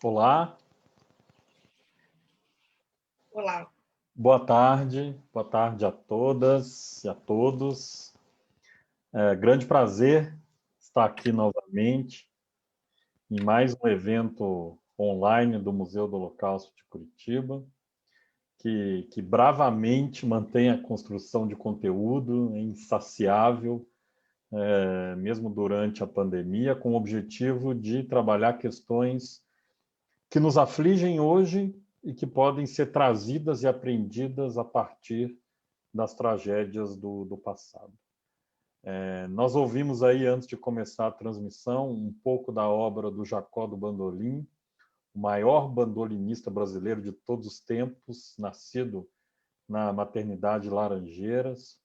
Olá, Olá. boa tarde a todas e a todos. Grande prazer estar aqui novamente em mais um evento online do Museu do Holocausto de Curitiba, que bravamente mantém a construção de conteúdo, é insaciável, mesmo durante a pandemia, com o objetivo de trabalhar questões que nos afligem hoje e que podem ser trazidas e aprendidas a partir das tragédias do passado. Nós ouvimos aí, antes de começar a transmissão, um pouco da obra do Jacó do Bandolim, o maior bandolinista brasileiro de todos os tempos, nascido na maternidade Laranjeiras,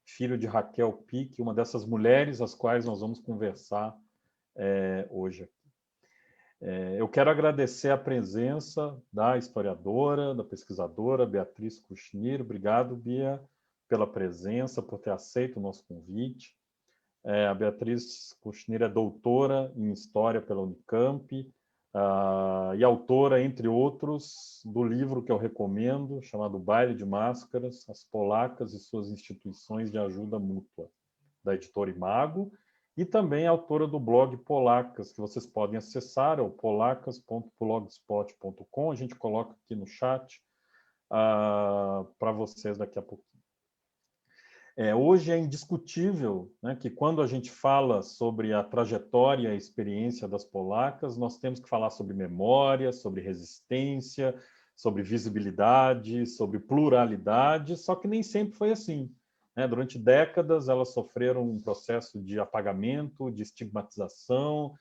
filho de Raquel Pique, uma dessas mulheres às quais nós vamos conversar hoje. Eu quero agradecer a presença da historiadora, da pesquisadora Beatriz Cuchnir. Obrigado, Bia, pela presença, por ter aceito o nosso convite. A Beatriz Cuchnir é doutora em História pela Unicamp e autora, entre outros, do livro que eu recomendo, chamado Baile de Máscaras, As Polacas e Suas Instituições de Ajuda Mútua, da editora Imago, e também autora do blog Polacas, que vocês podem acessar, é o polacas.blogspot.com. A gente coloca aqui no chat para vocês daqui a pouquinho. Hoje é indiscutível, né, que quando a gente fala sobre a trajetória e a experiência das polacas, nós temos que falar sobre memória, sobre resistência, sobre visibilidade, sobre pluralidade, só que nem sempre foi assim. Durante décadas, elas sofreram um processo de apagamento, de estigmatização,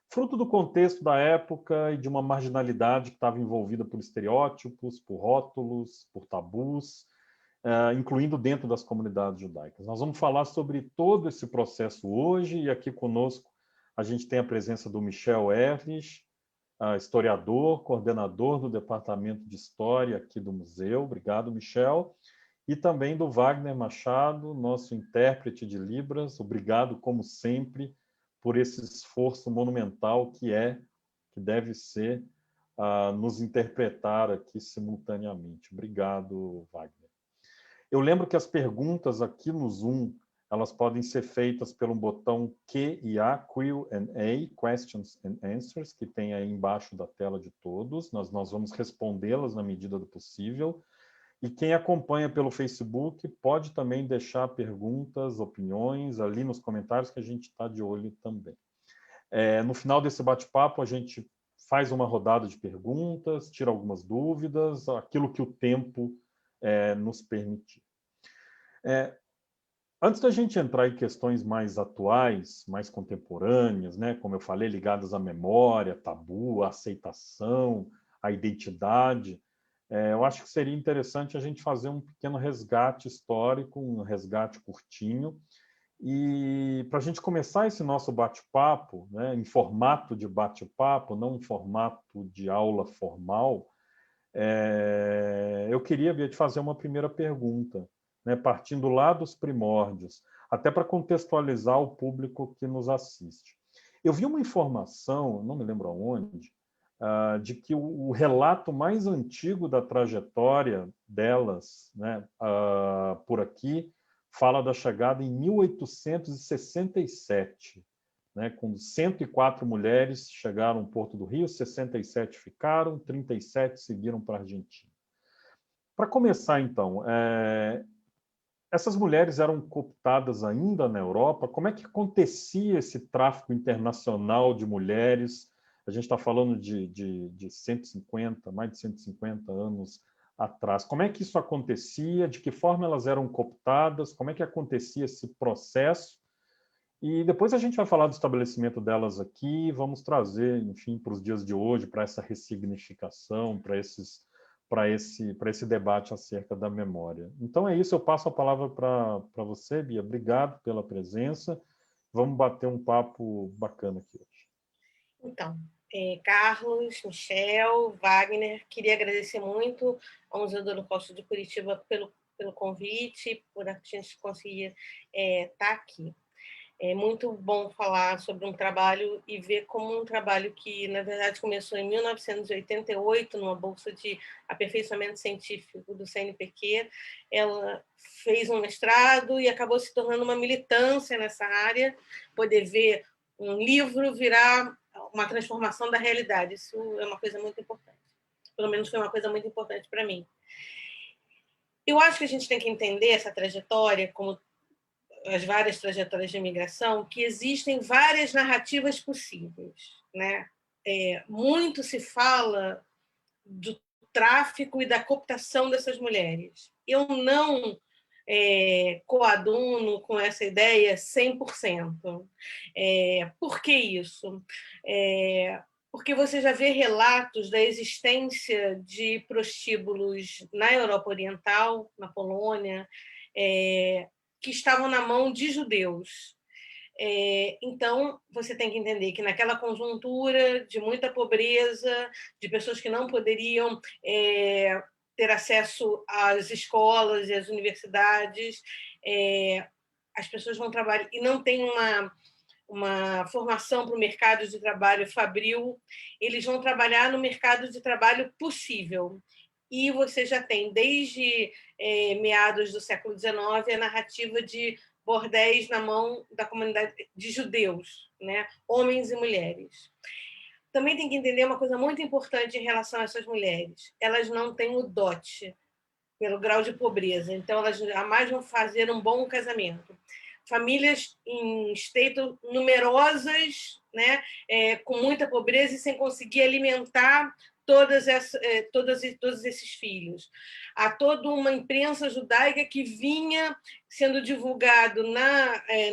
fruto do contexto da época e de uma marginalidade que estava envolvida por estereótipos, por rótulos, por tabus, incluindo dentro das comunidades judaicas. Nós vamos falar sobre todo esse processo hoje, e aqui conosco a gente tem a presença do Michel Erlich, historiador, coordenador do Departamento de História aqui do museu. Obrigado, Michel. E também do Wagner Machado, nosso intérprete de Libras. Obrigado, como sempre, por esse esforço monumental que deve ser, nos interpretar aqui simultaneamente. Obrigado, Wagner. Eu lembro que as perguntas aqui no Zoom, elas podem ser feitas pelo botão Q&A, Q&A, Questions and Answers, que tem aí embaixo da tela de todos. Nós vamos respondê-las na medida do possível. E quem acompanha pelo Facebook pode também deixar perguntas, opiniões ali nos comentários, que a gente está de olho também. No final desse bate-papo, a gente faz uma rodada de perguntas, tira algumas dúvidas, aquilo que o tempo nos permitir. Antes da gente entrar em questões mais atuais, mais contemporâneas, né, como eu falei, ligadas à memória, tabu, à aceitação, à identidade, eu acho que seria interessante a gente fazer um pequeno resgate histórico, um resgate curtinho, e para a gente começar esse nosso bate-papo, né, em formato de bate-papo, não em formato de aula formal, eu queria, Bia, te fazer uma primeira pergunta, né, partindo lá dos primórdios, até para contextualizar o público que nos assiste. Eu vi uma informação, não me lembro aonde, de que o relato mais antigo da trajetória delas, né, por aqui, fala da chegada em 1867, né, com 104 mulheres chegaram ao Porto do Rio, 67 ficaram, 37 seguiram para a Argentina. Para começar, então, essas mulheres eram cooptadas ainda na Europa? Como é que acontecia esse tráfico internacional de mulheres? A gente está falando de 150, mais de 150 anos atrás. Como é que isso acontecia? De que forma elas eram cooptadas? Como é que acontecia esse processo? E depois a gente vai falar do estabelecimento delas aqui, vamos trazer, enfim, para os dias de hoje, para essa ressignificação, para esse debate acerca da memória. Então é isso, eu passo a palavra para você, Bia. Obrigado pela presença. Vamos bater um papo bacana aqui hoje. Então, Carlos, Michel, Wagner, queria agradecer muito ao Museu do Holocausto de Curitiba pelo convite, por a gente conseguir estar aqui. É muito bom falar sobre um trabalho e ver como um trabalho que, na verdade, começou em 1988, numa bolsa de aperfeiçoamento científico do CNPq. Ela fez um mestrado e acabou se tornando uma militância nessa área, poder ver um livro virar uma transformação da realidade. Isso é uma coisa muito importante. Pelo menos foi uma coisa muito importante para mim. Eu acho que a gente tem que entender essa trajetória, como as várias trajetórias de imigração, que existem várias narrativas possíveis, né? Muito se fala do tráfico e da cooptação dessas mulheres. Eu não coaduno com essa ideia 100%. Por que isso? Porque você já vê relatos da existência de prostíbulos na Europa Oriental, na Polônia, que estavam na mão de judeus. Então, você tem que entender que naquela conjuntura de muita pobreza, de pessoas que não poderiam ter acesso às escolas e às universidades, as pessoas vão trabalhar e não tem uma formação para o mercado de trabalho fabril, eles vão trabalhar no mercado de trabalho possível. E você já tem, desde meados do século XIX, a narrativa de bordéis na mão da comunidade de judeus, né? Homens e mulheres. Também tem que entender uma coisa muito importante em relação a essas mulheres. Elas não têm o dote pelo grau de pobreza, então elas jamais vão fazer um bom casamento. Famílias em estado numerosas, né, com muita pobreza e sem conseguir alimentar todos esses filhos. Há toda uma imprensa judaica que vinha sendo divulgado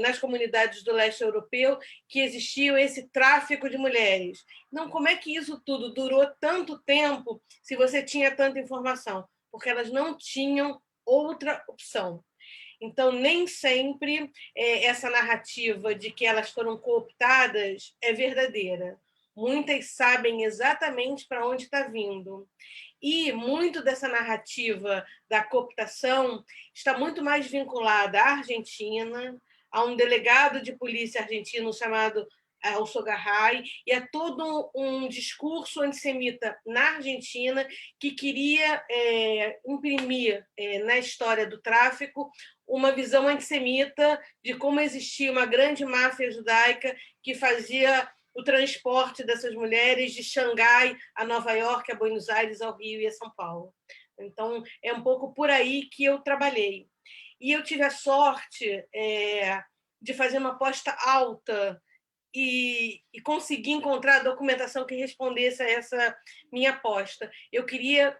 nas comunidades do leste europeu que existia esse tráfico de mulheres. Então, como é que isso tudo durou tanto tempo se você tinha tanta informação? Porque elas não tinham outra opção. Então, nem sempre essa narrativa de que elas foram cooptadas é verdadeira. Muitas sabem exatamente para onde está vindo. E muito dessa narrativa da cooptação está muito mais vinculada à Argentina, a um delegado de polícia argentino chamado Alçogarray, e a todo um discurso antissemita na Argentina que queria imprimir na história do tráfico uma visão antissemita de como existia uma grande máfia judaica que fazia o transporte dessas mulheres de Xangai a Nova York, a Buenos Aires, ao Rio e a São Paulo. Então, é um pouco por aí que eu trabalhei. E eu tive a sorte de fazer uma aposta alta e conseguir encontrar a documentação que respondesse a essa minha aposta. Eu queria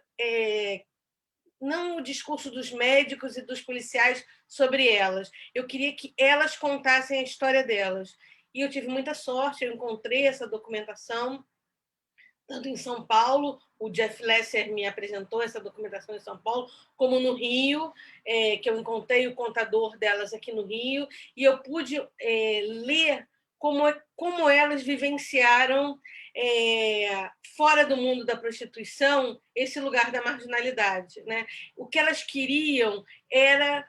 não o discurso dos médicos e dos policiais sobre elas. Eu queria que elas contassem a história delas. E eu tive muita sorte, eu encontrei essa documentação, tanto em São Paulo, o Jeff Lesser me apresentou essa documentação em São Paulo, como no Rio, que eu encontrei o contador delas aqui no Rio, e eu pude ler como elas vivenciaram, fora do mundo da prostituição, esse lugar da marginalidade, né? O que elas queriam era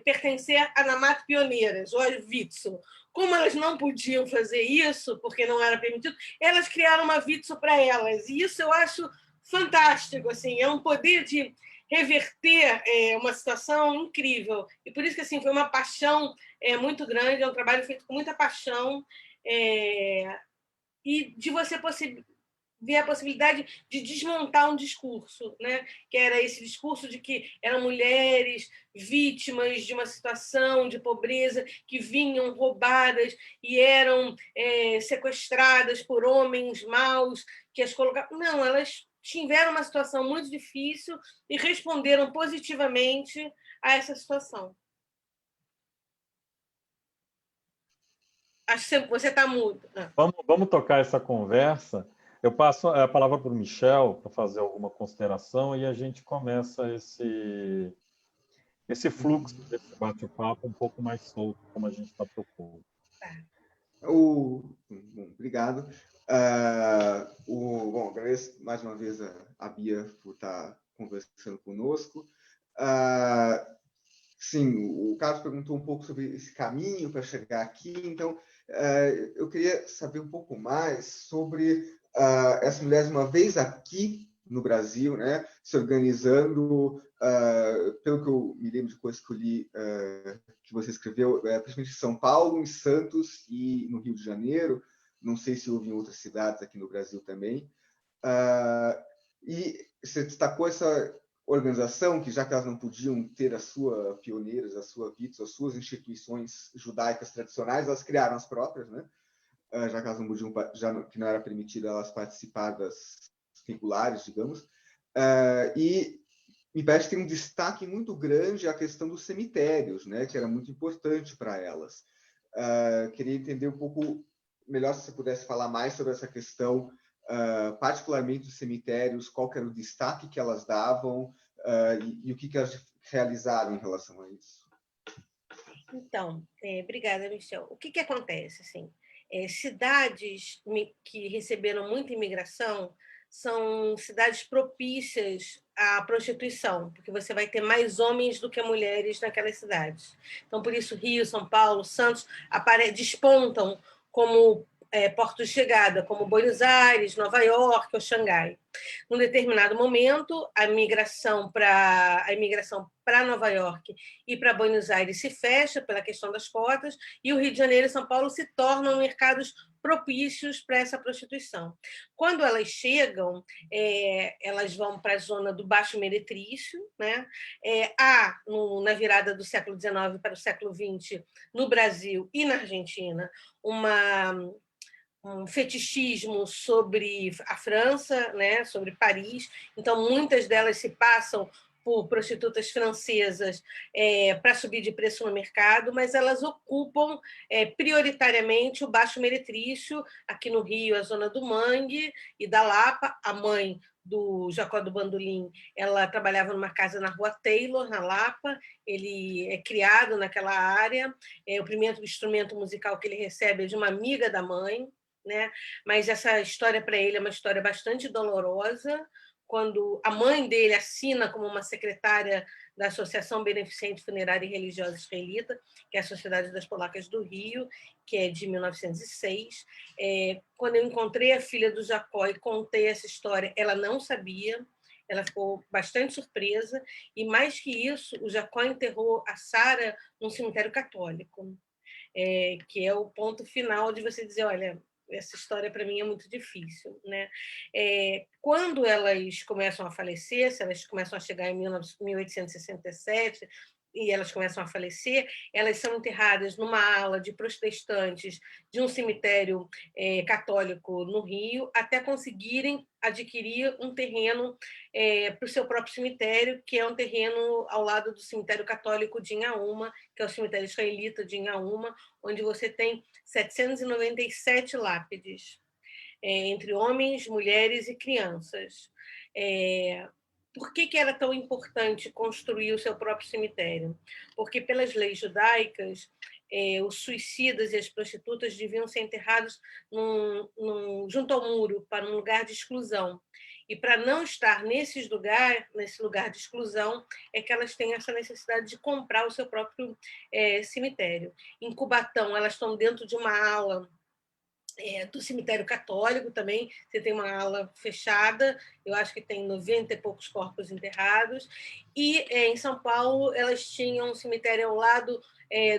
pertencer à Namat Pioneiras, ou à Witzel. Como elas não podiam fazer isso, porque não era permitido, elas criaram uma Witzel para elas. E isso eu acho fantástico. Assim, é um poder de reverter uma situação incrível. E por isso que assim, foi uma paixão muito grande, é um trabalho feito com muita paixão, e de você ver a possibilidade de desmontar um discurso, né? Que era esse discurso de que eram mulheres vítimas de uma situação de pobreza que vinham roubadas e eram sequestradas por homens maus que as colocavam. Não, elas tiveram uma situação muito difícil e responderam positivamente a essa situação. Acho que você está mudo. Vamos tocar essa conversa. Eu passo a palavra para o Michel para fazer alguma consideração e a gente começa esse fluxo desse bate-papo um pouco mais solto, como a gente está propondo. Bom, obrigado. Bom, agradeço mais uma vez a Bia por estar conversando conosco. Sim, o Carlos perguntou um pouco sobre esse caminho para chegar aqui, então eu queria saber um pouco mais sobre essas mulheres, uma vez aqui no Brasil, né, se organizando, pelo que eu me lembro de coisas que eu li, que você escreveu, principalmente em São Paulo, em Santos e no Rio de Janeiro, não sei se houve em outras cidades aqui no Brasil também, e você destacou essa organização, que já que elas não podiam ter a sua pioneiras, a sua VITS, as suas instituições judaicas tradicionais, elas criaram as próprias, né? Já que elas não podiam, que não era permitido elas participar das regulares, digamos. E me parece que tem um destaque muito grande a questão dos cemitérios, né? Que era muito importante para elas. Queria entender um pouco melhor se você pudesse falar mais sobre essa questão, particularmente dos cemitérios, qual que era o destaque que elas davam, e o que elas realizaram em relação a isso. Então, obrigada, Michel. O que acontece? Assim, cidades que receberam muita imigração são cidades propícias à prostituição, porque você vai ter mais homens do que mulheres naquelas cidades. Então, por isso, Rio, São Paulo, Santos despontam como portos de chegada, como Buenos Aires, Nova York ou Xangai. Num determinado momento, a imigração para Nova York e para Buenos Aires se fecha pela questão das cotas, e o Rio de Janeiro e São Paulo se tornam mercados propícios para essa prostituição. Quando elas chegam, elas vão para a zona do Baixo Meretrício, né? Na virada do século XIX para o século XX, no Brasil e na Argentina, um fetichismo sobre a França, né, sobre Paris. Então, muitas delas se passam por prostitutas francesas para subir de preço no mercado, mas elas ocupam prioritariamente o Baixo Meretrício, aqui no Rio, a zona do Mangue e da Lapa. A mãe do Jacó do Bandolim, ela trabalhava numa casa na Rua Taylor, na Lapa. Ele é criado naquela área. O primeiro instrumento musical que ele recebe é de uma amiga da mãe, né? Mas essa história para ele é uma história bastante dolorosa. Quando a mãe dele assina como uma secretária da Associação Beneficente Funerária e Religiosa Israelita, que é a Sociedade das Polacas do Rio, que é de 1906. Quando eu encontrei a filha do Jacó e contei essa história, ela não sabia, ela ficou bastante surpresa, e mais que isso, o Jacó enterrou a Sara num cemitério católico, que é o ponto final de você dizer, olha, essa história para mim é muito difícil, né? Quando elas começam a falecer, se elas começam a chegar em 1867 e elas começam a falecer, elas são enterradas numa ala de protestantes de um cemitério católico no Rio, até conseguirem adquirir um terreno para o seu próprio cemitério, que é um terreno ao lado do cemitério católico de Inhaúma, que é o cemitério israelita de Inhaúma, onde você tem 797 lápides, entre homens, mulheres e crianças. Por que era tão importante construir o seu próprio cemitério? Porque, pelas leis judaicas, os suicidas e as prostitutas deviam ser enterrados junto ao muro, para um lugar de exclusão. E para não estar nesse lugar de exclusão, é que elas têm essa necessidade de comprar o seu próprio cemitério. Em Cubatão, elas estão dentro de uma ala do cemitério católico também. Você tem uma ala fechada, eu acho que tem 90 e poucos corpos enterrados. E em São Paulo, elas tinham um cemitério ao lado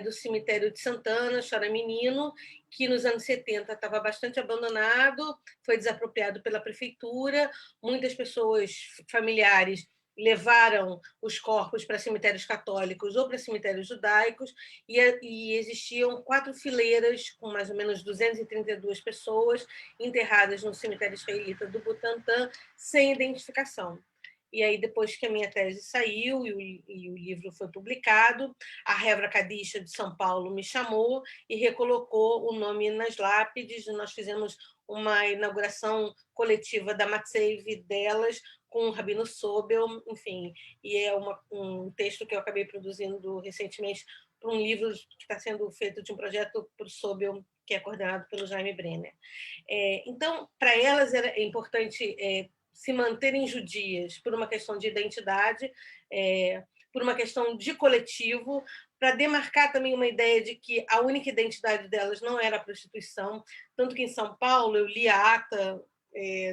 do cemitério de Santana, Chora Menino, que nos anos 70 estava bastante abandonado, foi desapropriado pela prefeitura. Muitas pessoas, familiares, levaram os corpos para cemitérios católicos ou para cemitérios judaicos, e existiam 4 fileiras com mais ou menos 232 pessoas enterradas no cemitério israelita do Butantã, sem identificação. E aí, depois que a minha tese saiu e o livro foi publicado, a Hevra Kadisha de São Paulo me chamou e recolocou o nome nas lápides. Nós fizemos uma inauguração coletiva da Matseiv delas, com o Rabino Sobel, enfim, e é um texto que eu acabei produzindo recentemente para um livro que está sendo feito de um projeto para o Sobel, que é coordenado pelo Jaime Brenner. Então, para elas era importante se manterem judias por uma questão de identidade, por uma questão de coletivo, para demarcar também uma ideia de que a única identidade delas não era a prostituição, tanto que em São Paulo eu li a ata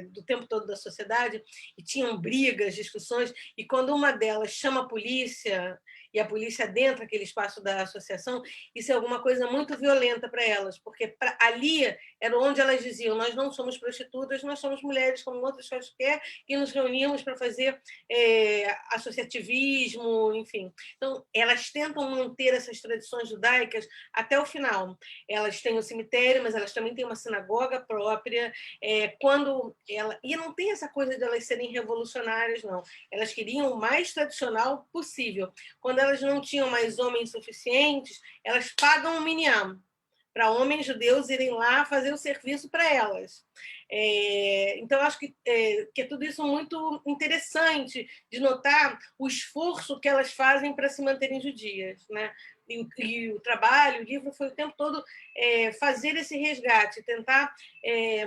do tempo todo da sociedade, e tinham brigas, discussões, e quando uma delas chama a polícia, e a polícia adentra aquele espaço da associação, isso é alguma coisa muito violenta para elas, porque ali era onde elas diziam: nós não somos prostitutas, nós somos mulheres como outras quaisquer, e nos reuníamos para fazer associativismo, enfim. Então, elas tentam manter essas tradições judaicas até o final. Elas têm o cemitério, mas elas também têm uma sinagoga própria. E não tem essa coisa de elas serem revolucionárias, não. Elas queriam o mais tradicional possível. Quando elas não tinham mais homens suficientes, elas pagam um minyan para homens judeus irem lá fazer o serviço para elas. Então, acho que é tudo isso muito interessante de notar o esforço que elas fazem para se manterem judias, né? E o trabalho, o livro, foi o tempo todo fazer esse resgate, tentar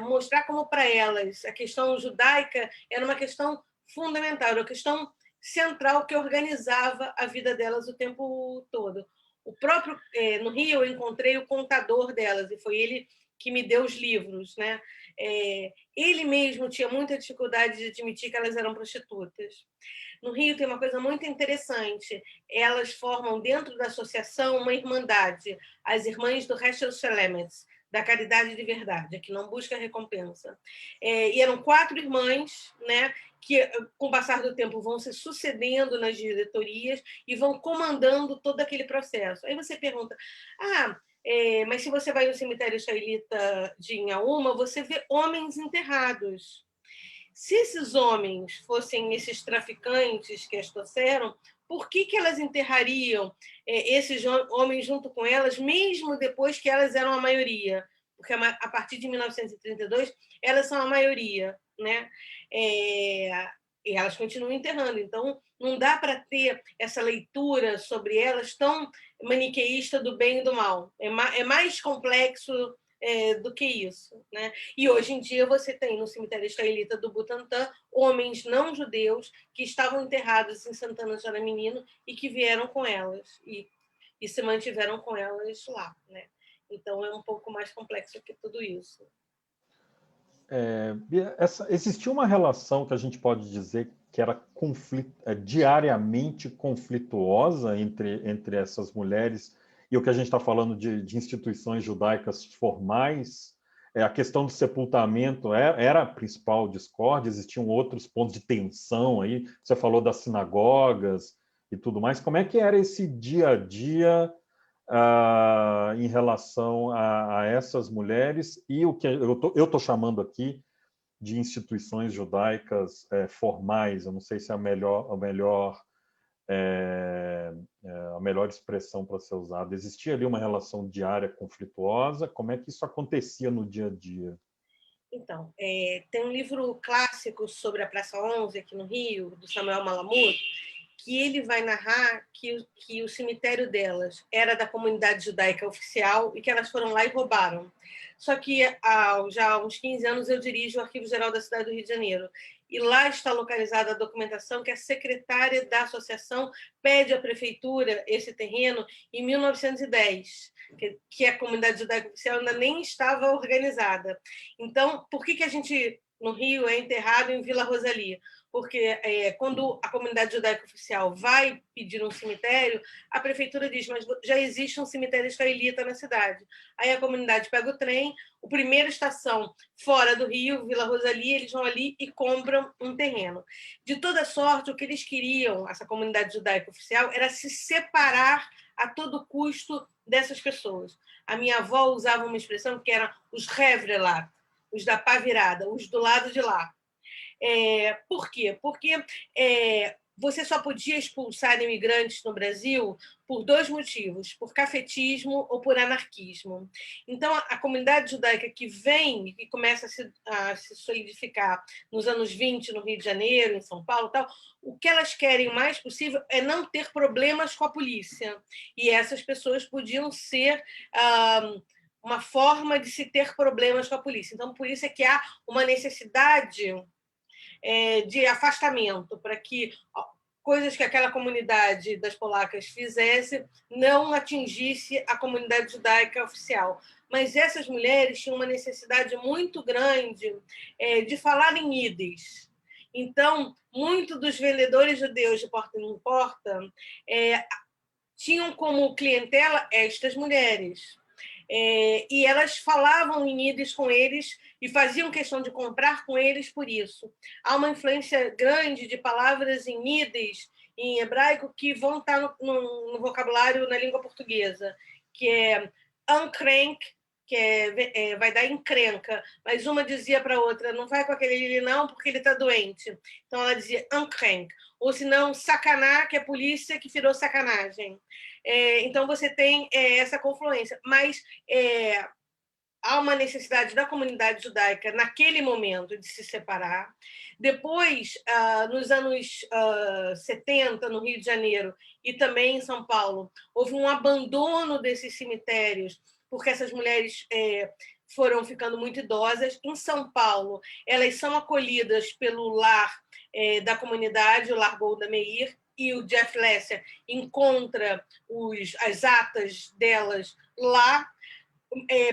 mostrar como para elas a questão judaica era uma questão fundamental, era uma questão central que organizava a vida delas o tempo todo. No Rio, eu encontrei o contador delas, e foi ele que me deu os livros, né? Ele mesmo tinha muita dificuldade de admitir que elas eram prostitutas. No Rio tem uma coisa muito interessante: elas formam dentro da associação uma irmandade, as Irmãs do Hesher Shelemetz, da caridade de verdade, que não busca recompensa. E eram 4 irmãs, né, que, com o passar do tempo, vão se sucedendo nas diretorias e vão comandando todo aquele processo. Aí você pergunta: mas se você vai no cemitério israelita de Inhaúma, você vê homens enterrados. Se esses homens fossem esses traficantes que as trouxeram, por que elas enterrariam esses homens junto com elas, mesmo depois que elas eram a maioria? Porque a partir de 1932, elas são a maioria, né? E elas continuam enterrando. Então, não dá para ter essa leitura sobre elas tão maniqueísta do bem e do mal. É mais complexo do que isso, né? E hoje em dia você tem no cemitério israelita do Butantã homens não judeus que estavam enterrados em Santana de Menino e que vieram com elas e se mantiveram com elas lá, né? Então é um pouco mais complexo que tudo isso. Existia uma relação que a gente pode dizer que era diariamente conflituosa entre essas mulheres e o que a gente está falando de instituições judaicas formais. A questão do sepultamento era a principal discórdia, existiam outros pontos de tensão aí. Você falou das sinagogas e tudo mais. Como é que era esse dia a dia em relação a essas mulheres e o que eu estou chamando aqui de instituições judaicas formais? Eu não sei se é a melhor expressão para ser usada. Existia ali uma relação diária conflituosa? Como é que isso acontecia no dia a dia? Então, tem um livro clássico sobre a Praça 11, aqui no Rio, do Samuel Malamud, que ele vai narrar que o cemitério delas era da comunidade judaica oficial e que elas foram lá e roubaram. Só que já há uns 15 anos eu dirijo o Arquivo Geral da cidade do Rio de Janeiro. E lá está localizada a documentação que a secretária da associação pede à prefeitura esse terreno em 1910, que a comunidade judaica oficial ainda nem estava organizada. Então, por que a gente, no Rio, é enterrado em Vila Rosalia? Porque quando a comunidade judaica oficial vai pedir um cemitério, a prefeitura diz: mas já existe um cemitério israelita na cidade. Aí a comunidade pega o trem, a primeira estação fora do Rio, Vila Rosalia, eles vão ali e compram um terreno. De toda sorte, o que eles queriam, essa comunidade judaica oficial, era se separar a todo custo dessas pessoas. A minha avó usava uma expressão que era os Hevrelat, os da pá virada, os do lado de lá. Por quê? Porque você só podia expulsar imigrantes no Brasil por 2 motivos: por cafetismo ou por anarquismo. Então, a comunidade judaica que vem e começa a se solidificar nos anos 20 no Rio de Janeiro, em São Paulo, tal, o que elas querem o mais possível é não ter problemas com a polícia. E essas pessoas podiam ser uma forma de se ter problemas com a polícia. Então, por isso é que há uma necessidade de afastamento, para que coisas que aquela comunidade das polacas fizesse não atingisse a comunidade judaica oficial. Mas essas mulheres tinham uma necessidade muito grande de falar em Yiddish. Então, muitos dos vendedores judeus de porta em porta tinham como clientela estas mulheres. E elas falavam em Yiddish com eles e faziam questão de comprar com eles por isso. Há uma influência grande de palavras em Yiddish, em hebraico, que vão estar no vocabulário na língua portuguesa, que é uncrank, que vai dar encrenca, mas uma dizia para a outra, não vai com aquele não, porque ele está doente. Então ela dizia uncrank, ou senão sacaná, que é polícia, que virou sacanagem. Então você tem essa confluência, mas há uma necessidade da comunidade judaica naquele momento de se separar. Depois, nos anos 70, no Rio de Janeiro e também em São Paulo, houve um abandono desses cemitérios, porque essas mulheres foram ficando muito idosas. Em São Paulo, elas são acolhidas pelo lar da comunidade, o Lar Golda Meir, e o Jeff Lesser encontra as atas delas lá.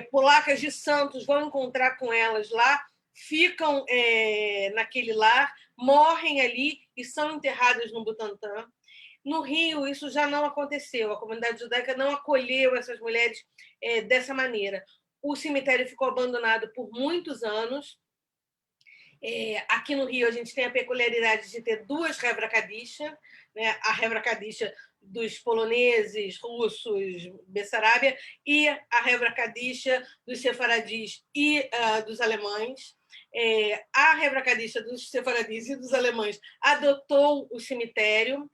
Polacas de Santos vão encontrar com elas lá, ficam naquele lar, morrem ali e são enterradas no Butantã. No Rio, isso já não aconteceu. A comunidade judaica não acolheu essas mulheres dessa maneira. O cemitério ficou abandonado por muitos anos. Aqui no Rio, a gente tem a peculiaridade de ter duas Hevra Kadisha, né? A Hevra Kadisha dos poloneses, russos, Bessarábia, e a Hevra Kadisha dos sefaradis e dos alemães. A Hevra Kadisha dos sefaradis e dos alemães adotou o cemitério.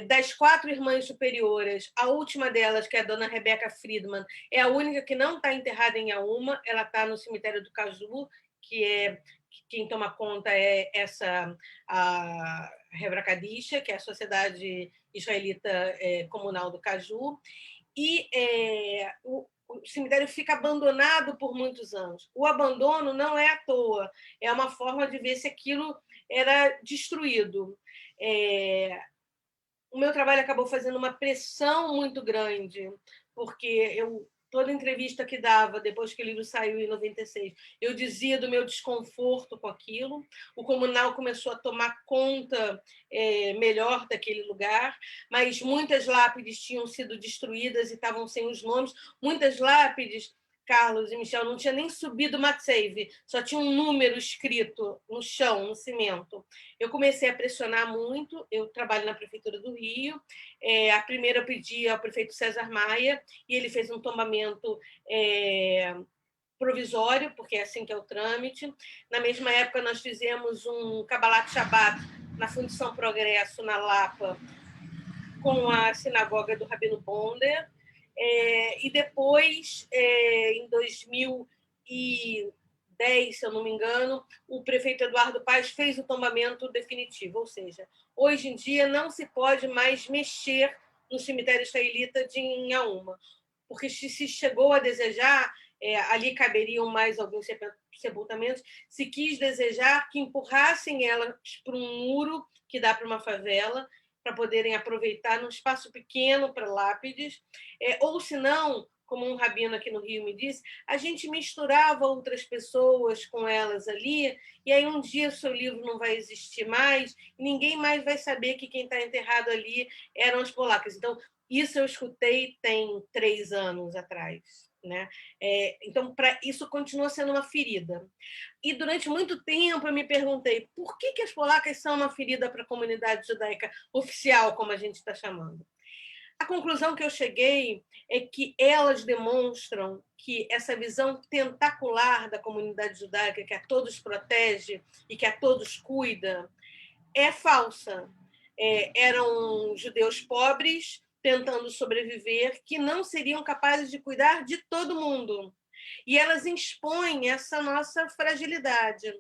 Das 4 irmãs superioras, a última delas, que é a dona Rebeca Friedman, é a única que não está enterrada em Yauma, ela está no cemitério do Caju, que quem toma conta é a Hevra Kadisha, que é a Sociedade Israelita Comunal do Caju, e o cemitério fica abandonado por muitos anos. O abandono não é à toa, é uma forma de ver se aquilo era destruído. O meu trabalho acabou fazendo uma pressão muito grande, porque toda entrevista que dava, depois que o livro saiu em 96, eu dizia do meu desconforto com aquilo. O comunal começou a tomar conta melhor daquele lugar, mas muitas lápides tinham sido destruídas e estavam sem os nomes. Muitas lápides, Carlos e Michel, não tinha nem subido o Matseive, só tinha um número escrito no chão, no cimento. Eu comecei a pressionar muito, eu trabalho na Prefeitura do Rio, a primeira eu pedi ao prefeito César Maia, e ele fez um tombamento provisório, porque é assim que é o trâmite. Na mesma época, nós fizemos um Kabbalat Shabbat na Fundição Progresso, na Lapa, com a sinagoga do Rabino Bonder. E depois, em 2010, se eu não me engano, o prefeito Eduardo Paes fez o tombamento definitivo, ou seja, hoje em dia não se pode mais mexer no cemitério israelita de Inhaúma, porque se chegou a desejar, ali caberiam mais alguns sepultamentos, se quis desejar que empurrassem elas para um muro que dá para uma favela, para poderem aproveitar num espaço pequeno para lápides, ou se não, como um rabino aqui no Rio me disse, a gente misturava outras pessoas com elas ali, e aí um dia o seu livro não vai existir mais, e ninguém mais vai saber que quem está enterrado ali eram os polacos. Então, isso eu escutei tem 3 anos atrás. Né? Então, isso continua sendo uma ferida. E durante muito tempo eu me perguntei por que as polacas são uma ferida para a comunidade judaica oficial, como a gente está chamando. A conclusão que eu cheguei é que elas demonstram que essa visão tentacular da comunidade judaica, que a todos protege e que a todos cuida, é falsa. Eram judeus pobres tentando sobreviver, que não seriam capazes de cuidar de todo mundo. E elas expõem essa nossa fragilidade.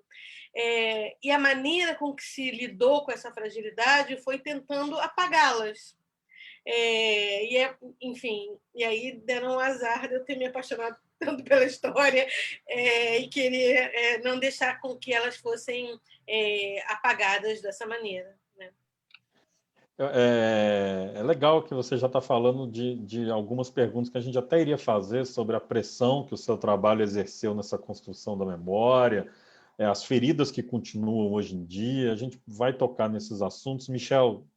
E a maneira com que se lidou com essa fragilidade foi tentando apagá-las. Enfim, e aí deram um azar de eu ter me apaixonado tanto pela história e querer não deixar com que elas fossem apagadas dessa maneira. É legal que você já está falando de algumas perguntas que a gente até iria fazer sobre a pressão que o seu trabalho exerceu nessa construção da memória, as feridas que continuam hoje em dia. A gente vai tocar nesses assuntos. Michel,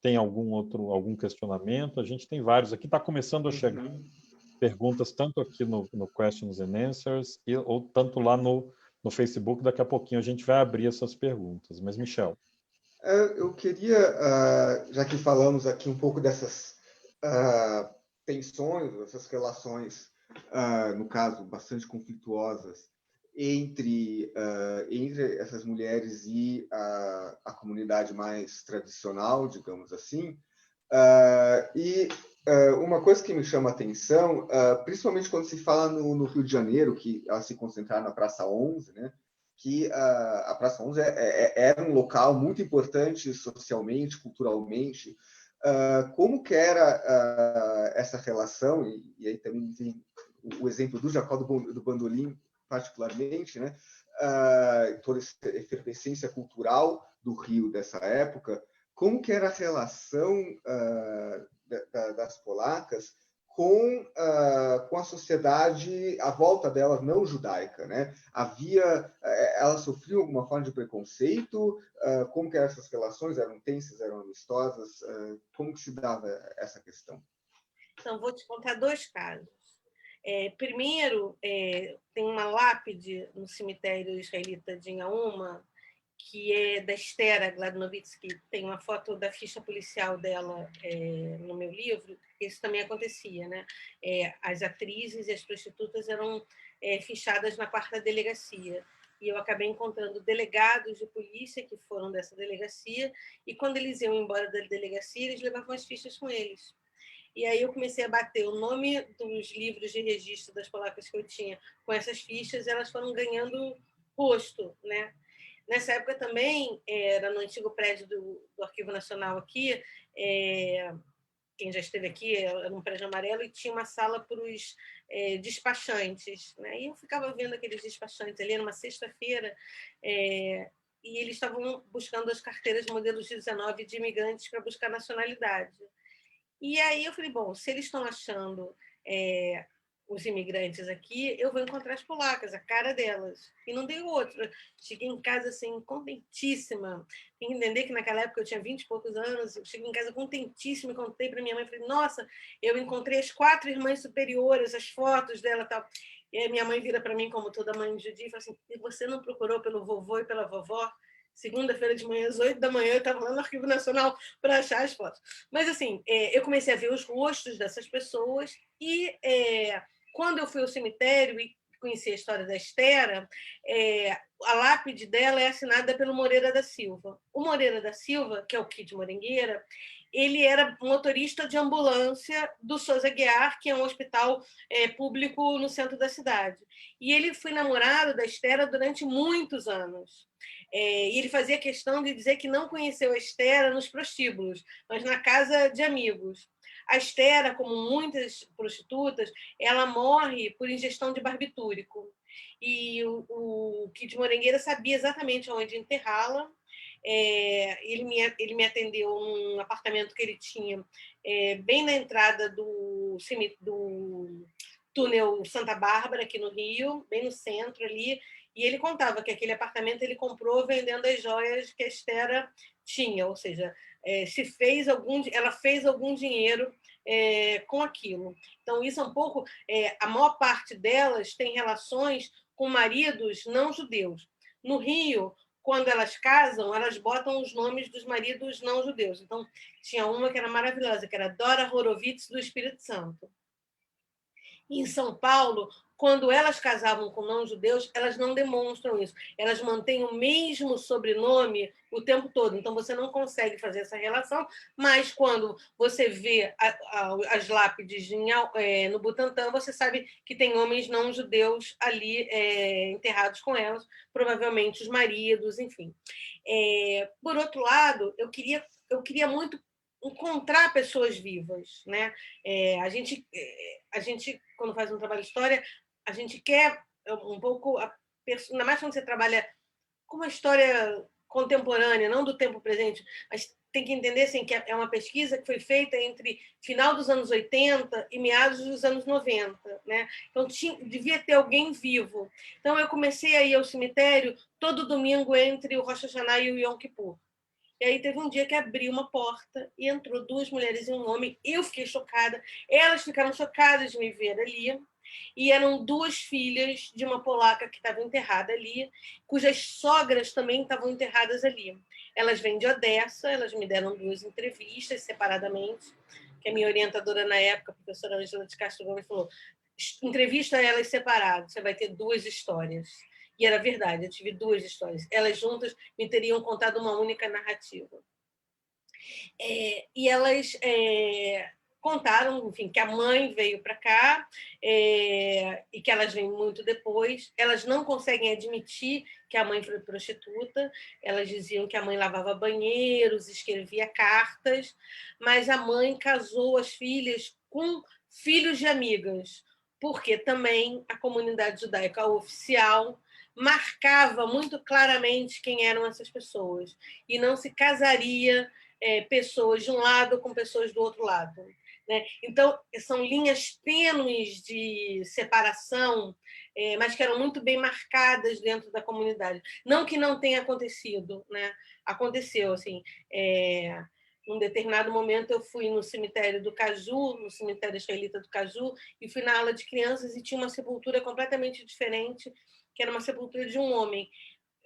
tem algum questionamento? A gente tem vários aqui. Está começando a chegar perguntas tanto aqui no Questions and Answers ou tanto lá no Facebook. Daqui a pouquinho a gente vai abrir essas perguntas. Mas, Michel. Eu queria, já que falamos aqui um pouco dessas tensões, essas relações, no caso, bastante conflituosas, entre essas mulheres e a comunidade mais tradicional, digamos assim. Uma coisa que me chama a atenção, principalmente quando se fala no Rio de Janeiro, que ela se concentrar na Praça 11, né? Que a Praça 11 era um local muito importante socialmente, culturalmente. Como que era essa relação, e aí também tem o exemplo do Jacó do Bandolim, particularmente, né? Toda essa efervescência cultural do Rio dessa época, como que era a relação das polacas com a sociedade à volta delas não judaica, né? Elas sofriam alguma forma de preconceito? Como que eram essas relações? Eram tensas, eram amistosas? Como que se dava essa questão? Então, vou te contar 2 casos. Primeiro, tem uma lápide no cemitério israelita de Inhaúma, que é da Estera Gladnovitsky, tem uma foto da ficha policial dela no meu livro. Isso também acontecia, né? As atrizes e as prostitutas eram fichadas na 4ª delegacia, e eu acabei encontrando delegados de polícia que foram dessa delegacia, e quando eles iam embora da delegacia, eles levavam as fichas com eles. E aí eu comecei a bater o nome dos livros de registro das polacas que eu tinha com essas fichas, e elas foram ganhando rosto, né? Nessa época também, era no antigo prédio do Arquivo Nacional aqui, quem já esteve aqui, era um prédio amarelo, e tinha uma sala para os despachantes, né? E eu ficava vendo aqueles despachantes ali, numa sexta-feira, e eles estavam buscando as carteiras modelos 19 de imigrantes para buscar nacionalidade. E aí eu falei, bom, se eles estão achando os imigrantes aqui, eu vou encontrar as polacas, a cara delas. E não dei outra. Cheguei em casa assim, contentíssima. Tem que entender que naquela época eu tinha 20 e poucos anos, eu cheguei em casa contentíssima e contei para minha mãe, falei, nossa, eu encontrei as 4 irmãs superiores, as fotos dela e tal. E aí minha mãe vira para mim, como toda mãe judia, e fala assim, e você não procurou pelo vovô e pela vovó? Segunda-feira de manhã, às 8 da manhã, eu estava lá no Arquivo Nacional para achar as fotos. Mas, assim, eu comecei a ver os rostos dessas pessoas e, quando eu fui ao cemitério e conheci a história da Estera, a lápide dela é assinada pelo Moreira da Silva. O Moreira da Silva, que é o Kid Morengueira, ele era motorista de ambulância do Souza Guiar, que é um hospital público no centro da cidade. E ele foi namorado da Estera durante muitos anos. E ele fazia questão de dizer que não conheceu a Estera nos prostíbulos, mas na casa de amigos. A Estera, como muitas prostitutas, ela morre por ingestão de barbitúrico. E o Kid Morengueira sabia exatamente onde enterrá-la. Ele me atendeu num apartamento que ele tinha bem na entrada do túnel Santa Bárbara, aqui no Rio, bem no centro ali, e ele contava que aquele apartamento ele comprou vendendo as joias que a Estera tinha, ou seja, ela fez algum dinheiro com aquilo. Então, isso é um pouco... a maior parte delas tem relações com maridos não judeus. No Rio, quando elas casam, elas botam os nomes dos maridos não judeus. Então, tinha uma que era maravilhosa, que era Dora Horowitz do Espírito Santo. Em São Paulo, quando elas casavam com não-judeus, elas não demonstram isso. Elas mantêm o mesmo sobrenome o tempo todo. Então, você não consegue fazer essa relação, mas quando você vê as lápides no Butantã, você sabe que tem homens não-judeus ali enterrados com elas, provavelmente os maridos, enfim. Por outro lado, eu queria muito encontrar pessoas vivas, né? A gente, quando faz um trabalho de história, a gente quer um pouco, ainda mais quando você trabalha com uma história contemporânea, não do tempo presente, mas tem que entender assim, que é uma pesquisa que foi feita entre final dos anos 80 e meados dos anos 90. Né? Então, devia ter alguém vivo. Então, eu comecei a ir ao cemitério todo domingo entre o Rosh Hashanah e o Yom Kippur. E aí teve um dia que abriu uma porta e entrou 2 mulheres e um homem. Eu fiquei chocada. Elas ficaram chocadas de me ver ali. E eram 2 filhas de uma polaca que estava enterrada ali, cujas sogras também estavam enterradas ali. Elas vêm de Odessa, elas me deram 2 entrevistas separadamente, que a minha orientadora na época, a professora Angela de Castro Gomes, falou: entrevista elas separadas, você vai ter 2 histórias. E era verdade, eu tive 2 histórias. Elas juntas me teriam contado uma única narrativa. E elas contaram, enfim, que a mãe veio para cá e que elas vêm muito depois. Elas não conseguem admitir que a mãe foi prostituta. Elas diziam que a mãe lavava banheiros, escrevia cartas, mas a mãe casou as filhas com filhos de amigas, porque também a comunidade judaica oficial marcava muito claramente quem eram essas pessoas e não se casaria pessoas de um lado com pessoas do outro lado. Né? Então, são linhas tênues de separação, mas que eram muito bem marcadas dentro da comunidade. Não que não tenha acontecido, né? Aconteceu. Assim, num determinado momento, eu fui no cemitério do Caju, no cemitério israelita do Caju, e fui na ala de crianças e tinha uma sepultura completamente diferente, que era uma sepultura de um homem.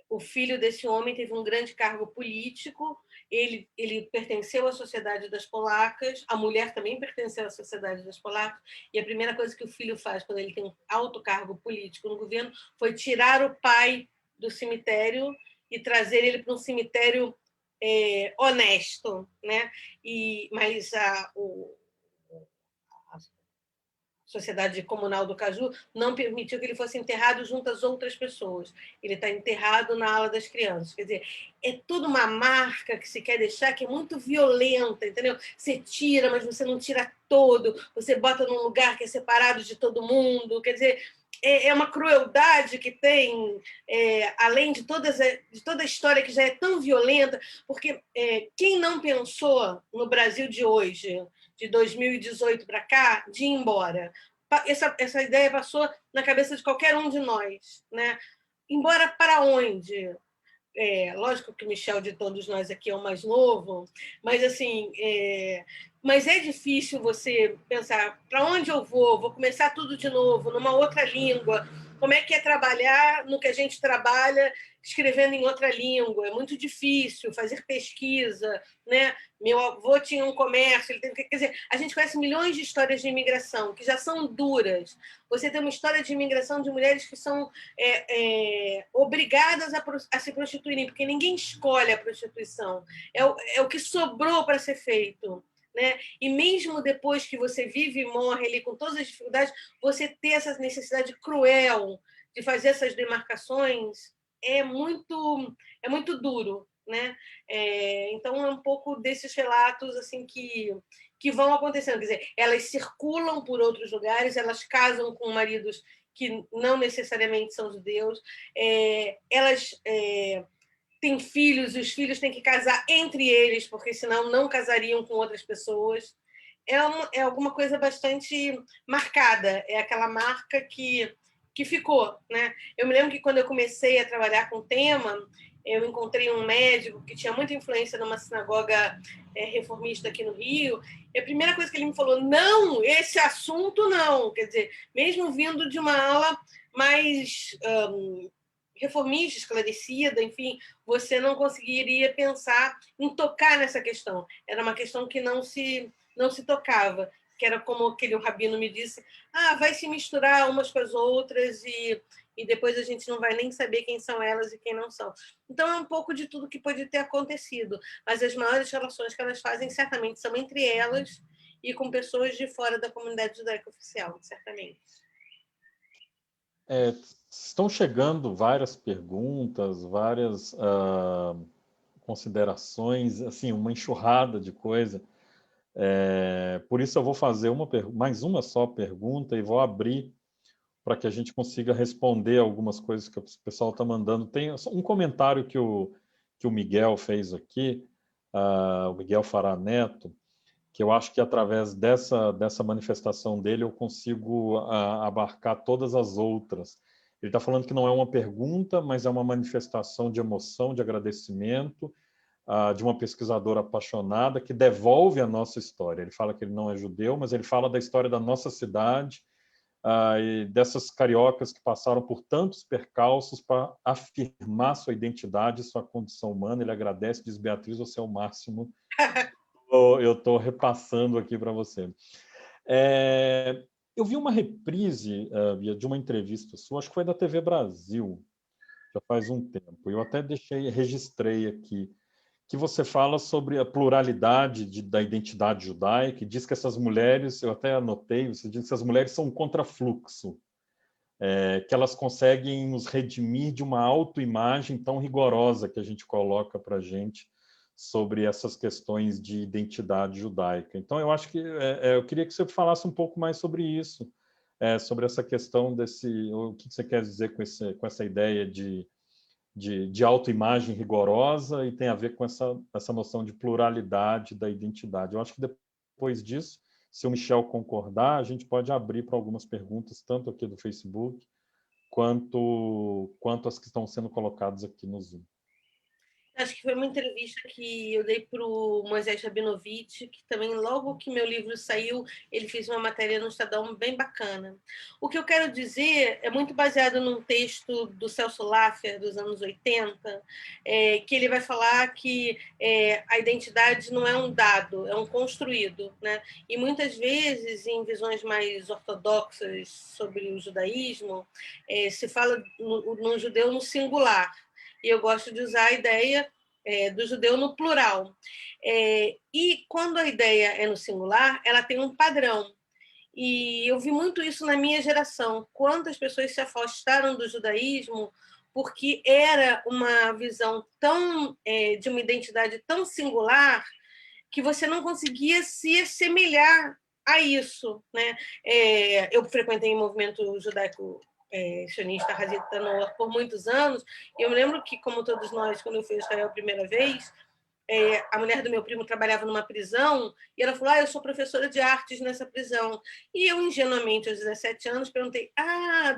O filho desse homem teve um grande cargo político, ele pertenceu à Sociedade das Polacas, a mulher também pertenceu à Sociedade das Polacas, e a primeira coisa que o filho faz quando ele tem um alto cargo político no governo foi tirar o pai do cemitério e trazer ele para um cemitério honesto. Né? Mas a Sociedade Comunal do Caju não permitiu que ele fosse enterrado junto às outras pessoas. Ele está enterrado na ala das crianças. Quer dizer, é tudo uma marca que se quer deixar que é muito violenta, entendeu? Você tira, mas você não tira todo. Você bota num lugar que é separado de todo mundo. Quer dizer, é uma crueldade que tem, além de toda a história que já é tão violenta, porque quem não pensou no Brasil de hoje, de 2018 para cá, de ir embora? Essa ideia passou na cabeça de qualquer um de nós. Né? Embora para onde? Lógico que o Michel, de todos nós aqui, é o mais novo, mas assim, mas é difícil você pensar para onde eu vou começar tudo de novo, numa outra língua. Como é que é trabalhar no que a gente trabalha escrevendo em outra língua? É muito difícil fazer pesquisa. Né? Meu avô tinha um comércio, quer dizer, a gente conhece milhões de histórias de imigração que já são duras. Você tem uma história de imigração de mulheres que são obrigadas a se prostituírem, porque ninguém escolhe a prostituição. É o que sobrou para ser feito. Né? E mesmo depois que você vive e morre ali com todas as dificuldades, você ter essa necessidade cruel de fazer essas demarcações é muito duro. Né? Então, é um pouco desses relatos assim que vão acontecendo. Quer dizer, elas circulam por outros lugares, elas casam com maridos que não necessariamente são judeus, elas têm filhos, e os filhos têm que casar entre eles, porque senão não casariam com outras pessoas. É alguma coisa bastante marcada, é aquela marca que ficou. Né? Eu me lembro que quando eu comecei a trabalhar com o tema, eu encontrei um médico que tinha muita influência numa sinagoga reformista aqui no Rio, e a primeira coisa que ele me falou: não, esse assunto não. Quer dizer, mesmo vindo de uma ala mais reformista, esclarecida, enfim, você não conseguiria pensar em tocar nessa questão. Era uma questão que não se tocava, que era como aquele rabino me disse: vai se misturar umas com as outras e depois a gente não vai nem saber quem são elas e quem não são. Então, é um pouco de tudo que pode ter acontecido, mas as maiores relações que elas fazem certamente são entre elas e com pessoas de fora da comunidade judaica oficial, certamente. Estão chegando várias perguntas, várias considerações, assim, uma enxurrada de coisa. Por isso eu vou fazer mais uma só pergunta e vou abrir para que a gente consiga responder algumas coisas que o pessoal está mandando. Tem um comentário que que o Miguel fez aqui, o Miguel Fará Neto, que eu acho que através dessa manifestação dele eu consigo abarcar todas as outras. Ele está falando que não é uma pergunta, mas é uma manifestação de emoção, de agradecimento, de uma pesquisadora apaixonada que devolve a nossa história. Ele fala que ele não é judeu, mas ele fala da história da nossa cidade, e dessas cariocas que passaram por tantos percalços para afirmar sua identidade, sua condição humana. Ele agradece, diz: Beatriz, você é o máximo. Eu estou repassando aqui para você. Eu vi uma reprise de uma entrevista sua, acho que foi da TV Brasil, já faz um tempo. Eu até registrei aqui, que você fala sobre a pluralidade da identidade judaica, e diz que essas mulheres, eu até anotei, você diz que essas mulheres são um contrafluxo, que elas conseguem nos redimir de uma autoimagem tão rigorosa que a gente coloca para a gente sobre essas questões de identidade judaica. Então, eu acho que eu queria que você falasse um pouco mais sobre isso, sobre essa questão o que você quer dizer com essa ideia de autoimagem rigorosa, e tem a ver com essa noção de pluralidade da identidade. Eu acho que depois disso, se o Michel concordar, a gente pode abrir para algumas perguntas, tanto aqui do Facebook, quanto as que estão sendo colocadas aqui no Zoom. Acho que foi uma entrevista que eu dei para o Moisés Rabinovich, que também, logo que meu livro saiu, ele fez uma matéria no Estadão bem bacana. O que eu quero dizer é muito baseado num texto do Celso Laffer, dos anos 80, que ele vai falar que a identidade não é um dado, é um construído, né? E muitas vezes, em visões mais ortodoxas sobre o judaísmo, se fala no judeu no singular. E eu gosto de usar a ideia do judeu no plural. E quando a ideia é no singular, ela tem um padrão. E eu vi muito isso na minha geração. Quantas pessoas se afastaram do judaísmo porque era uma visão de uma identidade tão singular que você não conseguia se assemelhar a isso, né? Eu frequentei o movimento judaico sionista Hazit Tanor por muitos anos. Eu me lembro que, como todos nós, quando eu fui a Israel a primeira vez, a mulher do meu primo trabalhava numa prisão e ela falou: eu sou professora de artes nessa prisão. E eu, ingenuamente, aos 17 anos, perguntei: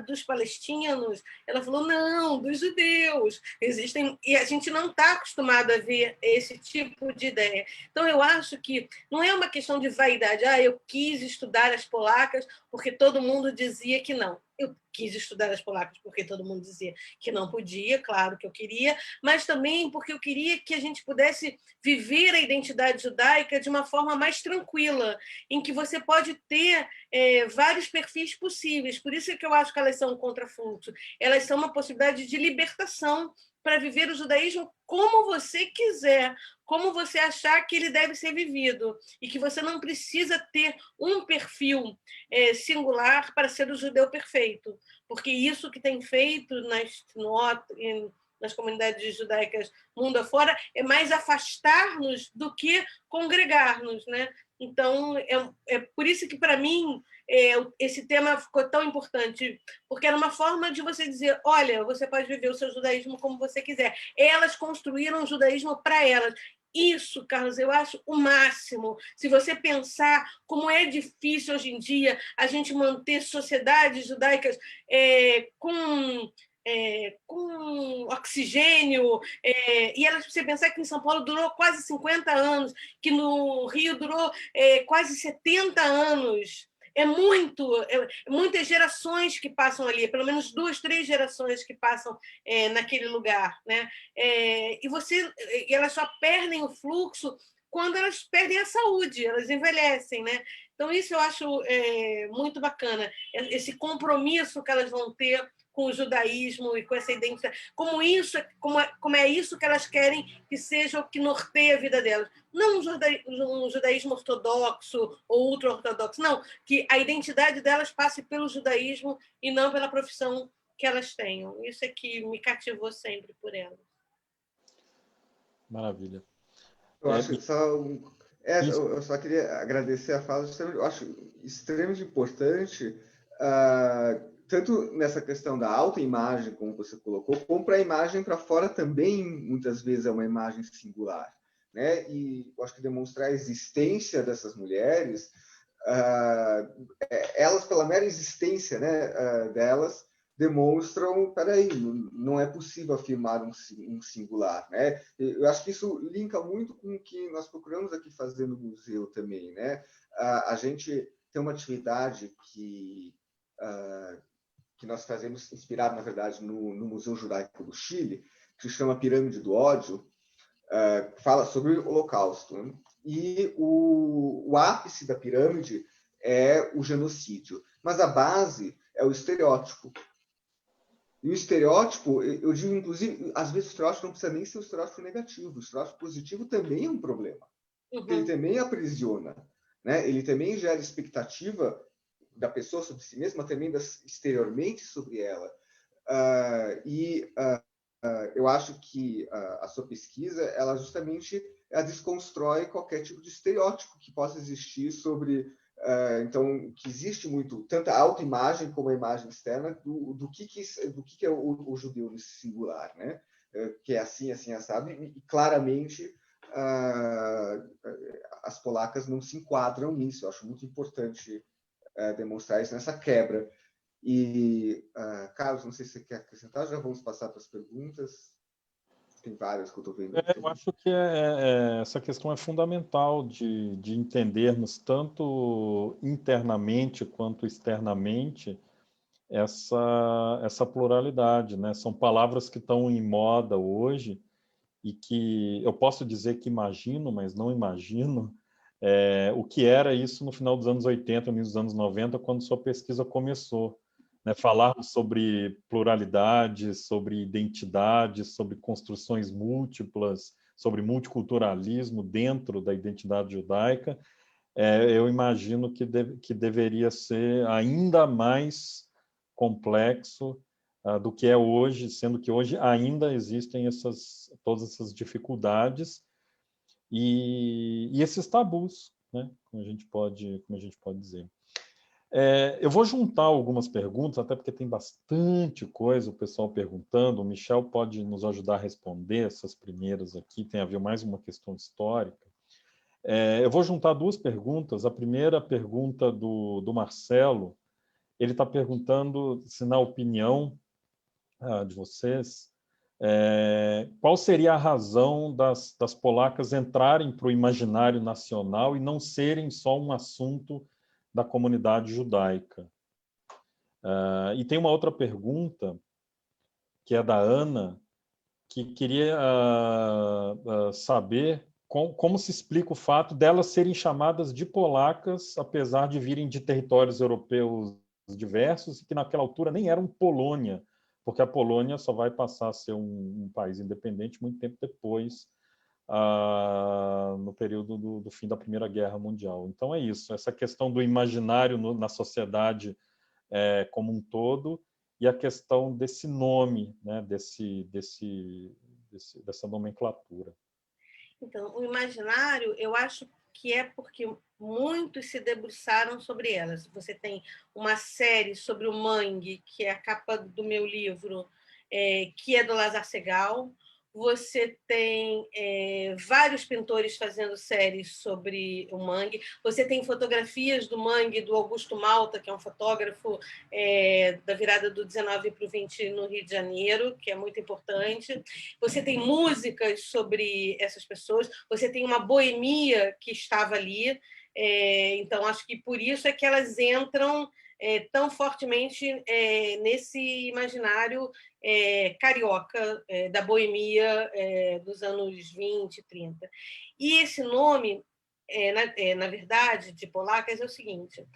dos palestinos? Ela falou: não, dos judeus. Existem... E a gente não está acostumado a ver esse tipo de ideia. Então, eu acho que não é uma questão de vaidade. Eu quis estudar as polacas porque todo mundo dizia que não. Eu quis estudar as polacas porque todo mundo dizia que não podia, claro que eu queria, mas também porque eu queria que a gente pudesse viver a identidade judaica de uma forma mais tranquila, em que você pode ter vários perfis possíveis. Por isso é que eu acho que elas são um contrafluxo. Elas são uma possibilidade de libertação para viver o judaísmo como você quiser, como você achar que ele deve ser vivido, e que você não precisa ter um perfil singular para ser o judeu perfeito, porque isso que tem feito nas comunidades judaicas mundo afora é mais afastar-nos do que congregar-nos, né? Então, é por isso que, para mim, esse tema ficou tão importante, porque era uma forma de você dizer: olha, você pode viver o seu judaísmo como você quiser. Elas construíram o judaísmo para elas. Isso, Carlos, eu acho o máximo. Se você pensar como é difícil hoje em dia a gente manter sociedades judaicas com oxigênio, e você pensar que em São Paulo durou quase 50 anos, que no Rio durou quase 70 anos. Muitas gerações que passam ali, pelo menos 2, 3 gerações que passam naquele lugar, né? E elas só perdem o fluxo quando elas perdem a saúde, elas envelhecem, né? Então, isso eu acho muito bacana, esse compromisso que elas vão ter com o judaísmo e com essa identidade, como é isso que elas querem que seja o que norteia a vida delas. Não um judaísmo ortodoxo ou ultra-ortodoxo, não, que a identidade delas passe pelo judaísmo e não pela profissão que elas tenham. Isso é que me cativou sempre por elas. Maravilha. Eu acho eu só queria agradecer a fala, eu acho extremamente importante tanto nessa questão da autoimagem, como você colocou, como para a imagem para fora também, muitas vezes, é uma imagem singular, né? E eu acho que demonstrar a existência dessas mulheres, elas, pela mera existência, né, delas, demonstram, peraí, não é possível afirmar um singular, né? Eu acho que isso linka muito com o que nós procuramos aqui fazer no museu também, né? A gente tem uma atividade que nós fazemos, inspirado, na verdade, no Museu Judaico do Chile, que se chama Pirâmide do Ódio, que fala sobre o Holocausto, né? E o ápice da pirâmide é o genocídio, mas a base é o estereótipo. E o estereótipo, eu digo, inclusive, às vezes o estereótipo não precisa nem ser um estereótipo negativo, o estereótipo positivo também é um problema, porque ele também aprisiona, né? Ele também gera expectativa da pessoa sobre si mesma, também exteriormente sobre ela. Eu acho que a sua pesquisa, ela justamente desconstrói qualquer tipo de estereótipo que possa existir sobre... então, que existe muito, tanto a autoimagem como a imagem externa, do que é o judeu nesse singular, né? Que é assim, assado, e claramente as polacas não se enquadram nisso. Eu acho muito importante demonstrar isso nessa quebra. E, Carlos, não sei se você quer acrescentar, já vamos passar para as perguntas. Tem várias que eu estou vendo. Eu acho que essa questão é fundamental de entendermos tanto internamente quanto externamente essa pluralidade, né? São palavras que estão em moda hoje e que eu posso dizer que imagino, mas não imagino o que era isso no final dos anos 80, no início dos anos 90, quando sua pesquisa começou. Né? Falar sobre pluralidade, sobre identidade, sobre construções múltiplas, sobre multiculturalismo dentro da identidade judaica, eu imagino que deveria ser ainda mais complexo do que é hoje, sendo que hoje ainda existem todas essas dificuldades e esses tabus, né? Como a gente pode dizer. Eu vou juntar algumas perguntas, até porque tem bastante coisa o pessoal perguntando. O Michel pode nos ajudar a responder essas primeiras aqui. Tem a ver mais uma questão histórica. Eu vou juntar duas perguntas. A primeira pergunta do Marcelo. Ele está perguntando se, na opinião de vocês, qual seria a razão das polacas entrarem para o imaginário nacional e não serem só um assunto da comunidade judaica. E tem uma outra pergunta, que é da Ana, que queria saber como se explica o fato delas serem chamadas de polacas, apesar de virem de territórios europeus diversos, e que naquela altura nem eram Polônia, porque a Polônia só vai passar a ser um país independente muito tempo depois, no período do fim da Primeira Guerra Mundial. Então é isso, essa questão do imaginário na sociedade como um todo, e a questão desse nome, né, dessa nomenclatura. Então, o imaginário, eu acho que é porque muitos se debruçaram sobre elas. Você tem uma série sobre o mangue, que é a capa do meu livro, que é do Lazar Segal. Você tem vários pintores fazendo séries sobre o mangue. Você tem fotografias do mangue do Augusto Malta, que é um fotógrafo da virada do 19 para o 20 no Rio de Janeiro, que é muito importante. Você tem músicas sobre essas pessoas. Você tem uma boemia que estava ali. Então, acho que por isso é que elas entram tão fortemente nesse imaginário carioca, da boemia dos anos 20, 30. E esse nome, na verdade, de polacas, é o seguinte: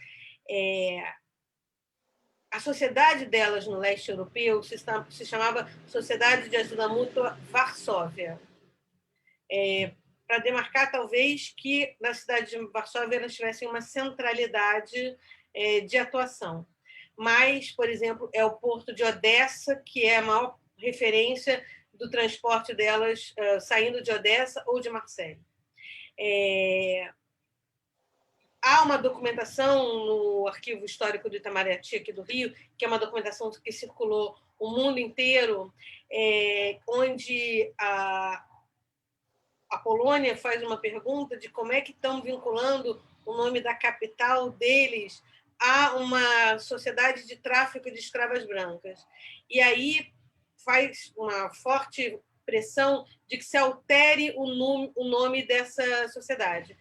a sociedade delas no leste europeu se chamava Sociedade de Ajuda Mútua Varsóvia, para demarcar, talvez, que na cidade de Varsóvia elas tivessem uma centralidade de atuação. Mas, por exemplo, é o porto de Odessa, que é a maior referência do transporte delas saindo de Odessa ou de Marseille. há uma documentação no Arquivo Histórico do Itamaraty, aqui do Rio, que é uma documentação que circulou o mundo inteiro, onde a Polônia faz uma pergunta de como é que estão vinculando o nome da capital deles a uma sociedade de tráfico de escravas brancas. E aí faz uma forte pressão de que se altere o nome dessa sociedade.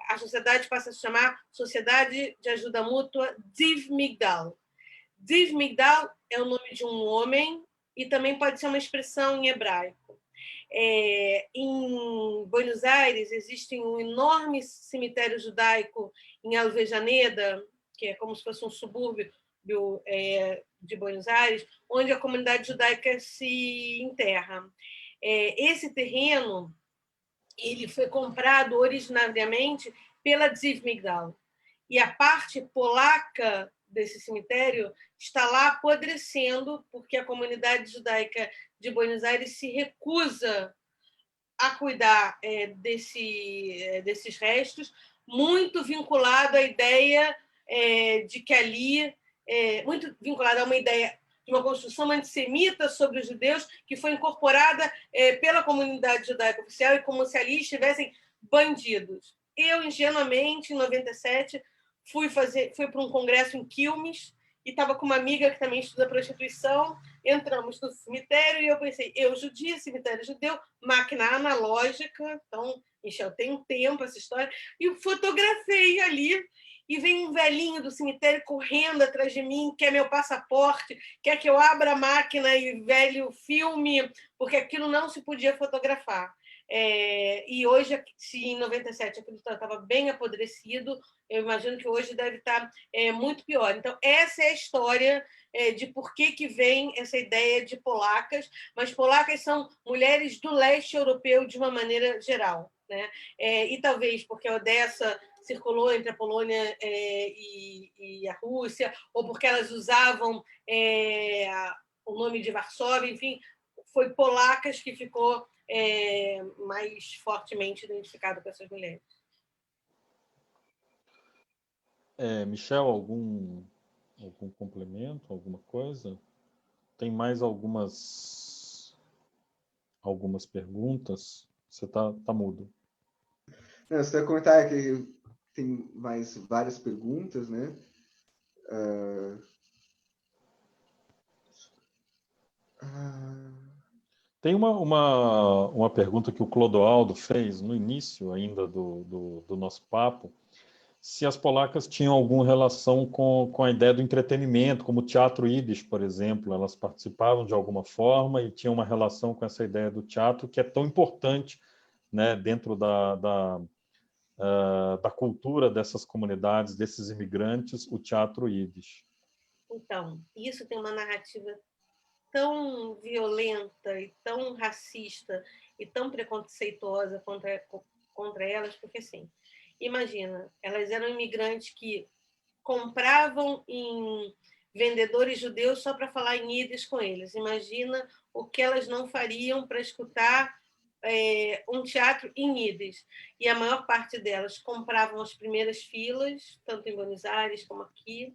A sociedade passa a se chamar Sociedade de Ajuda Mútua Ziv Migdal. Ziv Migdal é o nome de um homem e também pode ser uma expressão em hebraico. Em Buenos Aires existe um enorme cemitério judaico em Alvejaneda, que é como se fosse um subúrbio de Buenos Aires, onde a comunidade judaica se enterra. Esse terreno ele foi comprado originariamente pela Ziv Migdal. E a parte polaca desse cemitério está lá apodrecendo, porque a comunidade judaica de Buenos Aires se recusa a cuidar desses restos, muito vinculado à ideia de que ali, muito vinculado a uma ideia de uma construção antissemita sobre os judeus, que foi incorporada pela comunidade judaica oficial, e como se ali estivessem bandidos. Eu, ingenuamente, em 97, fui para um congresso em Quilmes, e estava com uma amiga que também estuda prostituição, entramos no cemitério, e eu pensei, eu judia, cemitério judeu, máquina analógica, então, Michel, tem um tempo essa história, e fotografei ali, e vem um velhinho do cemitério correndo atrás de mim, quer meu passaporte, quer que eu abra a máquina e velho filme, porque aquilo não se podia fotografar. E hoje, se em 97 aquilo estava bem apodrecido, eu imagino que hoje deve estar muito pior. Então, essa é a história de por que vem essa ideia de polacas, mas polacas são mulheres do leste europeu de uma maneira geral, né? E talvez porque a Odessa circulou entre a Polônia e a Rússia, ou porque elas usavam o nome de Varsóvia, enfim, foi polacas que ficou mais fortemente identificado com essas mulheres. Michel, algum complemento, alguma coisa? Tem mais algumas perguntas? Você tá mudo. Não, você vai comentar que tem mais várias perguntas, né? Tem uma pergunta que o Clodoaldo fez no início ainda do nosso papo, se as polacas tinham alguma relação com a ideia do entretenimento, como o teatro Yiddish, por exemplo, elas participavam de alguma forma e tinham uma relação com essa ideia do teatro que é tão importante, né, dentro da cultura dessas comunidades, desses imigrantes, o teatro Yiddish. Então, isso tem uma narrativa tão violenta e tão racista e tão preconceituosa contra elas, porque, assim, imagina, elas eram imigrantes que compravam em vendedores judeus só para falar em Yiddish com eles. Imagina o que elas não fariam para escutar um teatro em Yiddish. E a maior parte delas compravam as primeiras filas, tanto em Buenos Aires como aqui.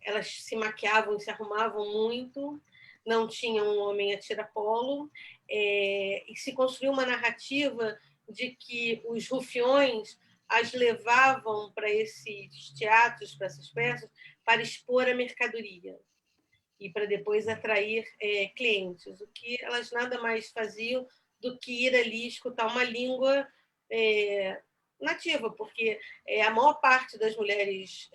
Elas se maquiavam e se arrumavam muito, não tinham um homem a tirapolo, e se construiu uma narrativa de que os rufiões as levavam para esses teatros, para essas peças, para expor a mercadoria e para depois atrair clientes, o que elas nada mais faziam do que ir ali escutar uma língua nativa, porque a maior parte das mulheres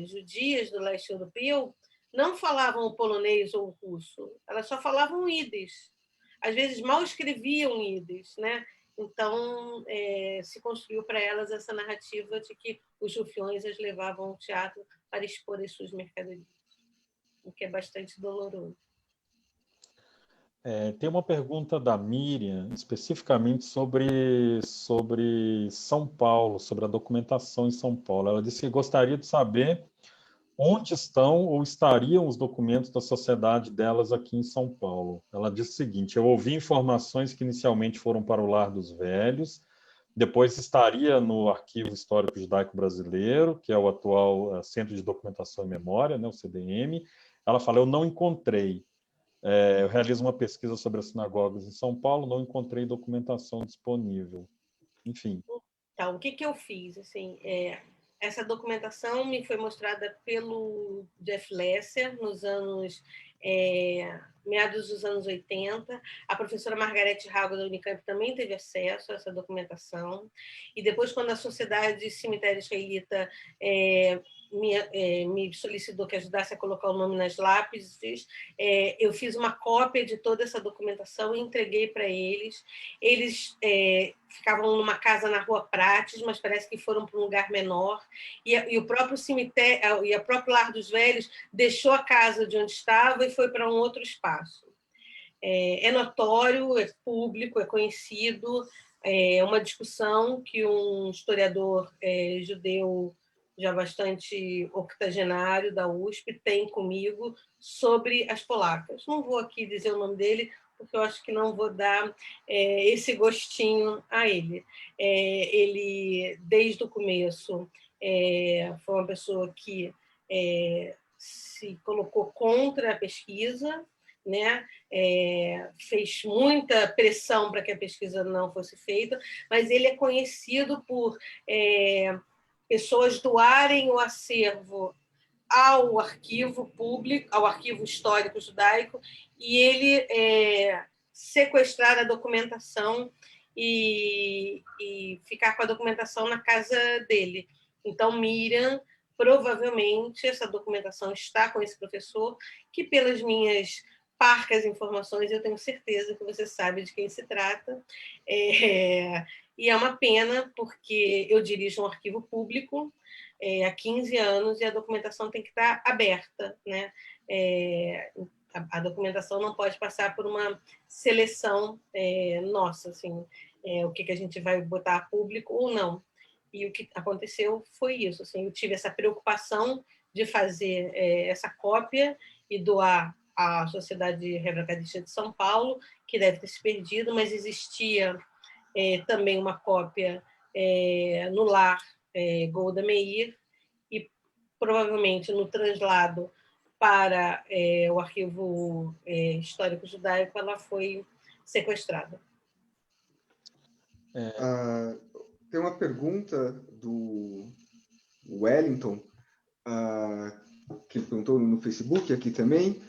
judias do leste europeu não falavam o polonês ou o russo, elas só falavam Yiddish. Às vezes mal escreviam Yiddish, né? Então, se construiu para elas essa narrativa de que os rufiões as levavam ao teatro para expor as suas mercadorias, o que é bastante doloroso. Tem uma pergunta da Miriam, especificamente sobre São Paulo, sobre a documentação em São Paulo. Ela disse que gostaria de saber onde estão ou estariam os documentos da sociedade delas aqui em São Paulo. Ela diz o seguinte: eu ouvi informações que inicialmente foram para o Lar dos Velhos, depois estaria no Arquivo Histórico Judaico Brasileiro, que é o atual Centro de Documentação e Memória, né, o CDM. Ela fala, eu não encontrei. Eu realizo uma pesquisa sobre as sinagogas em São Paulo, não encontrei documentação disponível. Enfim. Então, o que eu fiz? Assim, essa documentação me foi mostrada pelo Jeff Lesser nos anos meados dos anos 80. A professora Margarete Rago, da Unicamp, também teve acesso a essa documentação. E depois, quando a Sociedade Cemitério Israelita me solicitou que ajudasse a colocar o nome nas lápides, eu fiz uma cópia de toda essa documentação e entreguei para eles. Eles ficavam numa casa na Rua Prates, mas parece que foram para um lugar menor. E o próprio cemitério, e o próprio Lar dos Velhos deixou a casa de onde estava e foi para um outro espaço. É notório, é público, é conhecido, é uma discussão que um historiador judeu já bastante octogenário da USP tem comigo sobre as polacas. Não vou aqui dizer o nome dele, porque eu acho que não vou dar esse gostinho a ele. Ele, desde o começo, foi uma pessoa que se colocou contra a pesquisa, né? Fez muita pressão para que a pesquisa não fosse feita, mas ele é conhecido por pessoas doarem o acervo ao arquivo público, ao arquivo histórico judaico, e ele sequestrar a documentação e ficar com a documentação na casa dele. Então, Miriam, provavelmente, essa documentação está com esse professor, que, pelas minhas parcas informações, eu tenho certeza que você sabe de quem se trata. E é uma pena, porque eu dirijo um arquivo público há 15 anos e a documentação tem que estar aberta, né? A documentação não pode passar por uma seleção nossa, assim, o que a gente vai botar a público ou não. E o que aconteceu foi isso. Assim, eu tive essa preocupação de fazer essa cópia e doar à Sociedade Rebracadista de São Paulo, que deve ter se perdido, mas existia também uma cópia no lar Golda Meir, e provavelmente no translado para o Arquivo Histórico Judaico ela foi sequestrada. Tem uma pergunta do Wellington, que ele perguntou no Facebook, aqui também,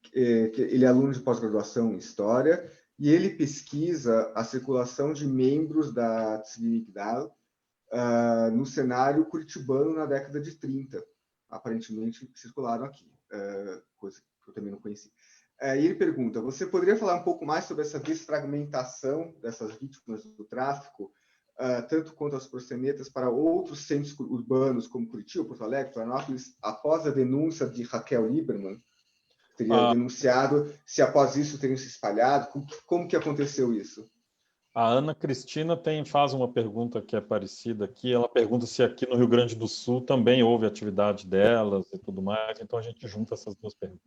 que ele é aluno de pós-graduação em História, e ele pesquisa a circulação de membros da Tzvi Migdal no cenário curitibano na década de 30. Aparentemente circularam aqui, coisa que eu também não conheci. E ele pergunta, você poderia falar um pouco mais sobre essa desfragmentação dessas vítimas do tráfico, tanto quanto as proxenetas, para outros centros urbanos como Curitiba, Porto Alegre, Florianópolis, após a denúncia de Raquel Lieberman? Teria denunciado, se após isso teriam se espalhado? Como que aconteceu isso? A Ana Cristina faz uma pergunta que é parecida aqui. Ela pergunta se aqui no Rio Grande do Sul também houve atividade delas e tudo mais. Então, a gente junta essas duas perguntas.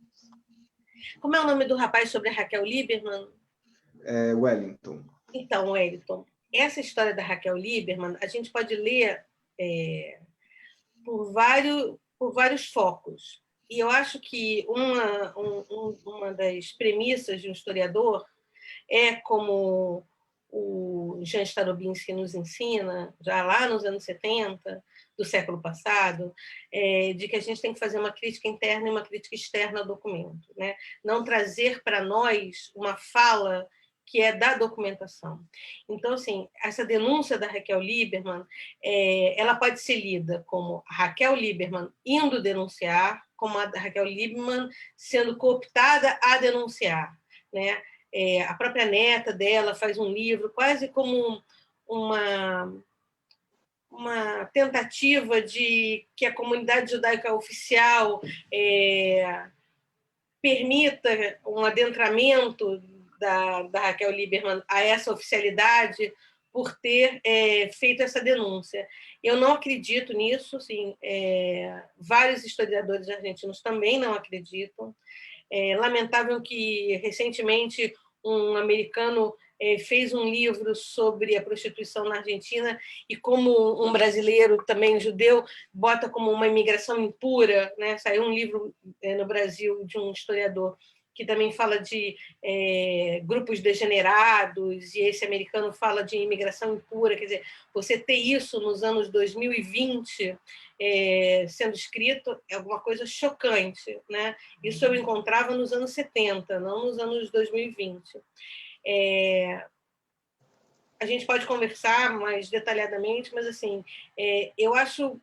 Como é o nome do rapaz sobre a Raquel Lieberman? Wellington. Então, Wellington, essa história da Raquel Lieberman, a gente pode ler por vários focos. E eu acho que uma das premissas de um historiador como o Jan Starobinski nos ensina, já lá nos anos 70 do século passado, de que a gente tem que fazer uma crítica interna e uma crítica externa ao documento, né? Não trazer para nós uma fala que é da documentação. Então, assim, essa denúncia da Raquel Lieberman, ela pode ser lida como a Raquel Lieberman indo denunciar, como a Raquel Lieberman sendo cooptada a denunciar, né? A própria neta dela faz um livro quase como uma tentativa de que a comunidade judaica oficial permita um adentramento da Raquel Lieberman a essa oficialidade por ter feito essa denúncia. Eu não acredito nisso, sim. Vários historiadores argentinos também não acreditam. Lamentável que, recentemente, um americano fez um livro sobre a prostituição na Argentina e como um brasileiro, também judeu, bota como uma imigração impura, né? Saiu um livro no Brasil de um historiador que também fala de grupos degenerados, e esse americano fala de imigração impura. Quer dizer, você ter isso nos anos 2020 sendo escrito é alguma coisa chocante, né? Isso eu encontrava nos anos 70, não nos anos 2020. A gente pode conversar mais detalhadamente, mas assim, eu acho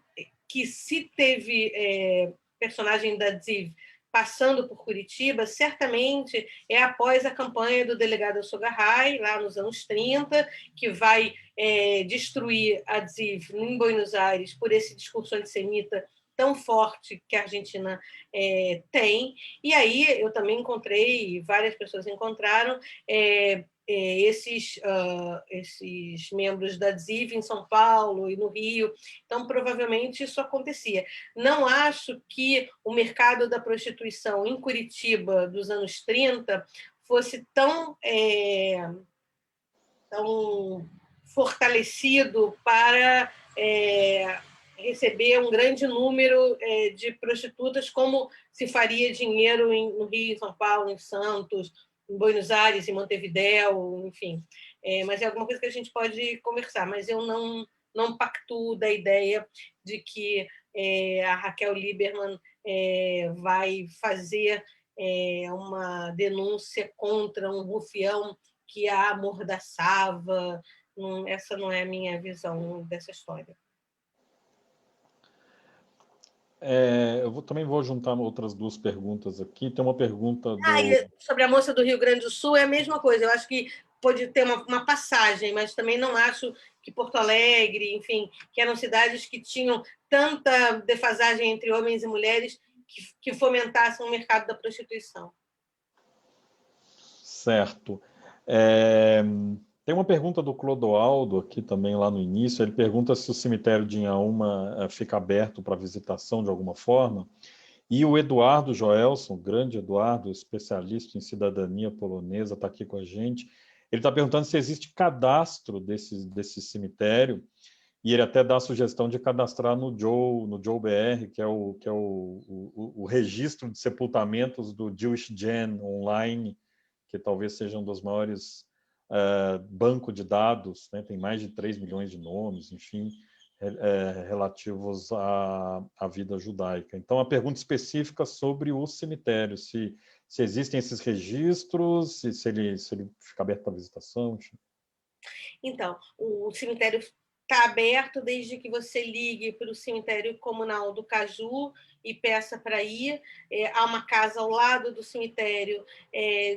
que se teve personagem da Ziv passando por Curitiba, certamente é após a campanha do delegado Sogarray, lá nos anos 30, que vai destruir a Ziv em Buenos Aires por esse discurso antissemita tão forte que a Argentina tem. E aí eu também encontrei, várias pessoas encontraram, esses membros da Ziv em São Paulo e no Rio. Então, provavelmente, isso acontecia. Não acho que o mercado da prostituição em Curitiba dos anos 30 fosse tão fortalecido para receber um grande número de prostitutas, como se faria dinheiro no Rio, em São Paulo, em Santos, em Buenos Aires, em Montevidéu, enfim. Mas é alguma coisa que a gente pode conversar, mas eu não pactuo da ideia de que a Raquel Lieberman vai fazer uma denúncia contra um rufião que a amordaçava. Essa não é a minha visão dessa história. Também vou juntar outras duas perguntas aqui. Tem uma pergunta sobre a moça do Rio Grande do Sul é a mesma coisa. Eu acho que pode ter uma passagem, mas também não acho que Porto Alegre, enfim, que eram cidades que tinham tanta defasagem entre homens e mulheres que fomentassem o mercado da prostituição. Certo. Tem uma pergunta do Clodoaldo aqui também lá no início. Ele pergunta se o cemitério de Inhaúma fica aberto para visitação de alguma forma. E o Eduardo Joelson, grande Eduardo, especialista em cidadania polonesa, está aqui com a gente. Ele está perguntando se existe cadastro desse cemitério, e ele até dá a sugestão de cadastrar no Joe BR, que é o registro de sepultamentos do Jewish Gen online, que talvez seja um dos maiores bancos de dados, né? Tem mais de 3 milhões de nomes, enfim, relativos à vida judaica. Então, a pergunta específica sobre o cemitério, se existem esses registros, se ele fica aberto para visitação. Enfim. Então, o cemitério está aberto desde que você ligue para o cemitério comunal do Caju e peça para ir. Há uma casa ao lado do cemitério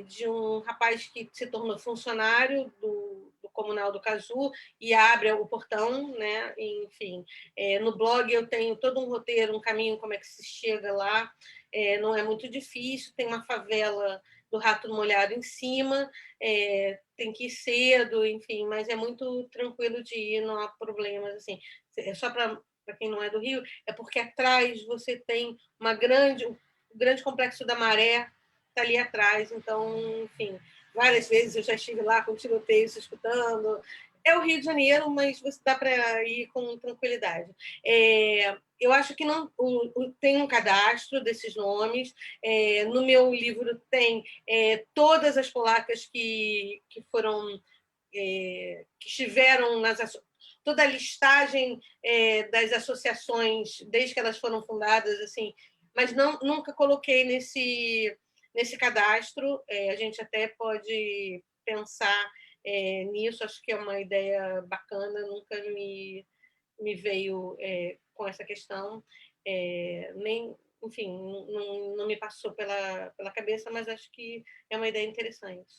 de um rapaz que se tornou funcionário do comunal do Caju e abre o portão, né? Enfim, no blog eu tenho todo um roteiro, um caminho, como é que se chega lá. Não é muito difícil, tem uma favela do Rato Molhado em cima, tem que ir cedo, enfim, mas é muito tranquilo de ir, não há problemas, assim. Só para quem não é do Rio, é porque atrás você tem o grande complexo da Maré, está ali atrás, então, enfim, várias vezes eu já estive lá com tiroteios escutando. É o Rio de Janeiro, mas você dá para ir com tranquilidade. Eu acho que não tem um cadastro desses nomes. No meu livro tem todas as polacas que foram que estiveram toda a listagem das associações desde que elas foram fundadas, assim, mas nunca coloquei nesse cadastro. A gente até pode pensar nisso, acho que é uma ideia bacana, nunca me veio com essa questão, nem, enfim, não me passou pela cabeça, mas acho que é uma ideia interessante.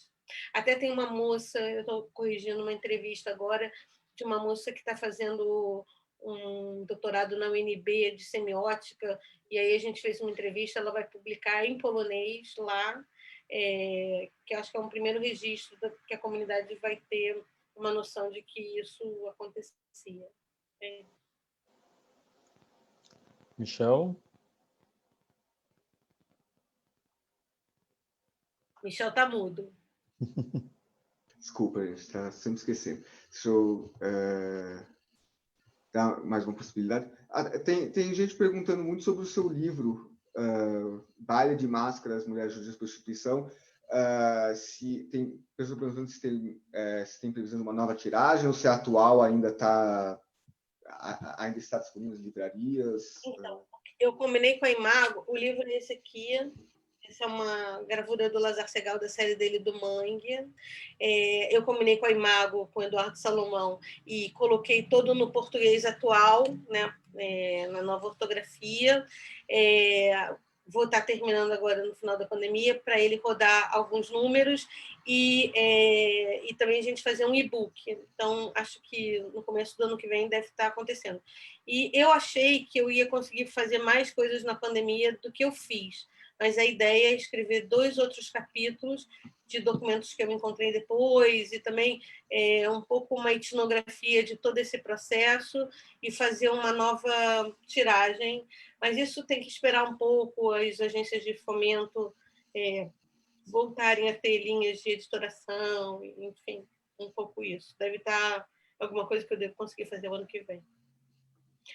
Até tem uma moça, eu estou corrigindo uma entrevista agora, de uma moça que está fazendo um doutorado na UNB de semiótica, e aí a gente fez uma entrevista, ela vai publicar em polonês lá, que acho que é um primeiro registro que a comunidade vai ter uma noção de que isso acontecia. Michel? Michel está mudo. Desculpa, a gente está sempre esquecendo. Deixa eu dar mais uma possibilidade. Tem gente perguntando muito sobre o seu livro, Baile de Máscaras, Mulheres, Judias e Prostituição. Se tem pessoas perguntando se tem previsão de uma nova tiragem ou se a atual ainda está disponível nas livrarias. Então, eu combinei com a Imago, o livro é esse aqui. Essa é uma gravura do Lazar Segal, da série dele do Mangue. Eu combinei com a Imago, com o Eduardo Salomão, e coloquei todo no português atual, né? Na nova ortografia. Vou estar terminando agora no final da pandemia para ele rodar alguns números e também a gente fazer um e-book. Então, acho que no começo do ano que vem deve estar acontecendo. E eu achei que eu ia conseguir fazer mais coisas na pandemia do que eu fiz, mas a ideia é escrever 2 outros capítulos de documentos que eu encontrei depois e também um pouco uma etnografia de todo esse processo e fazer uma nova tiragem. Mas isso tem que esperar um pouco as agências de fomento voltarem a ter linhas de editoração, enfim, um pouco isso. Deve estar alguma coisa que eu devo conseguir fazer o ano que vem.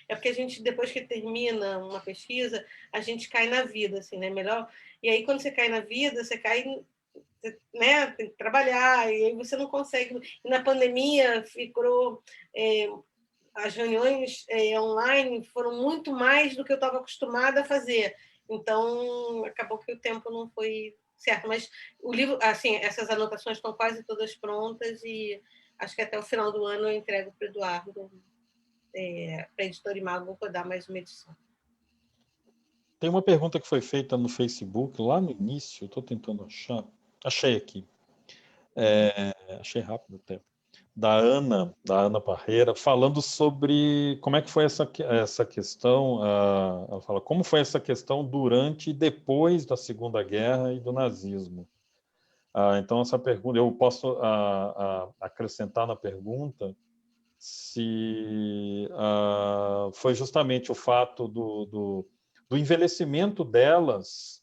É porque a gente, depois que termina uma pesquisa, a gente cai na vida, assim, né? Melhor. E aí, quando você cai na vida, você cai, né? Tem que trabalhar, e aí você não consegue. E na pandemia, ficou. As reuniões online foram muito mais do que eu estava acostumada a fazer. Então, acabou que o tempo não foi certo. Mas o livro, assim, essas anotações estão quase todas prontas e acho que até o final do ano eu entrego para o Eduardo. Para a Editora Imago, vou dar mais uma edição. Tem uma pergunta que foi feita no Facebook, lá no início, estou tentando achar. Achei aqui. Achei rápido até. Da Ana Parreira, falando sobre como é que foi essa questão. Ela fala, como foi essa questão durante e depois da Segunda Guerra e do nazismo? Então, essa pergunta, eu posso acrescentar na pergunta se foi justamente o fato do envelhecimento delas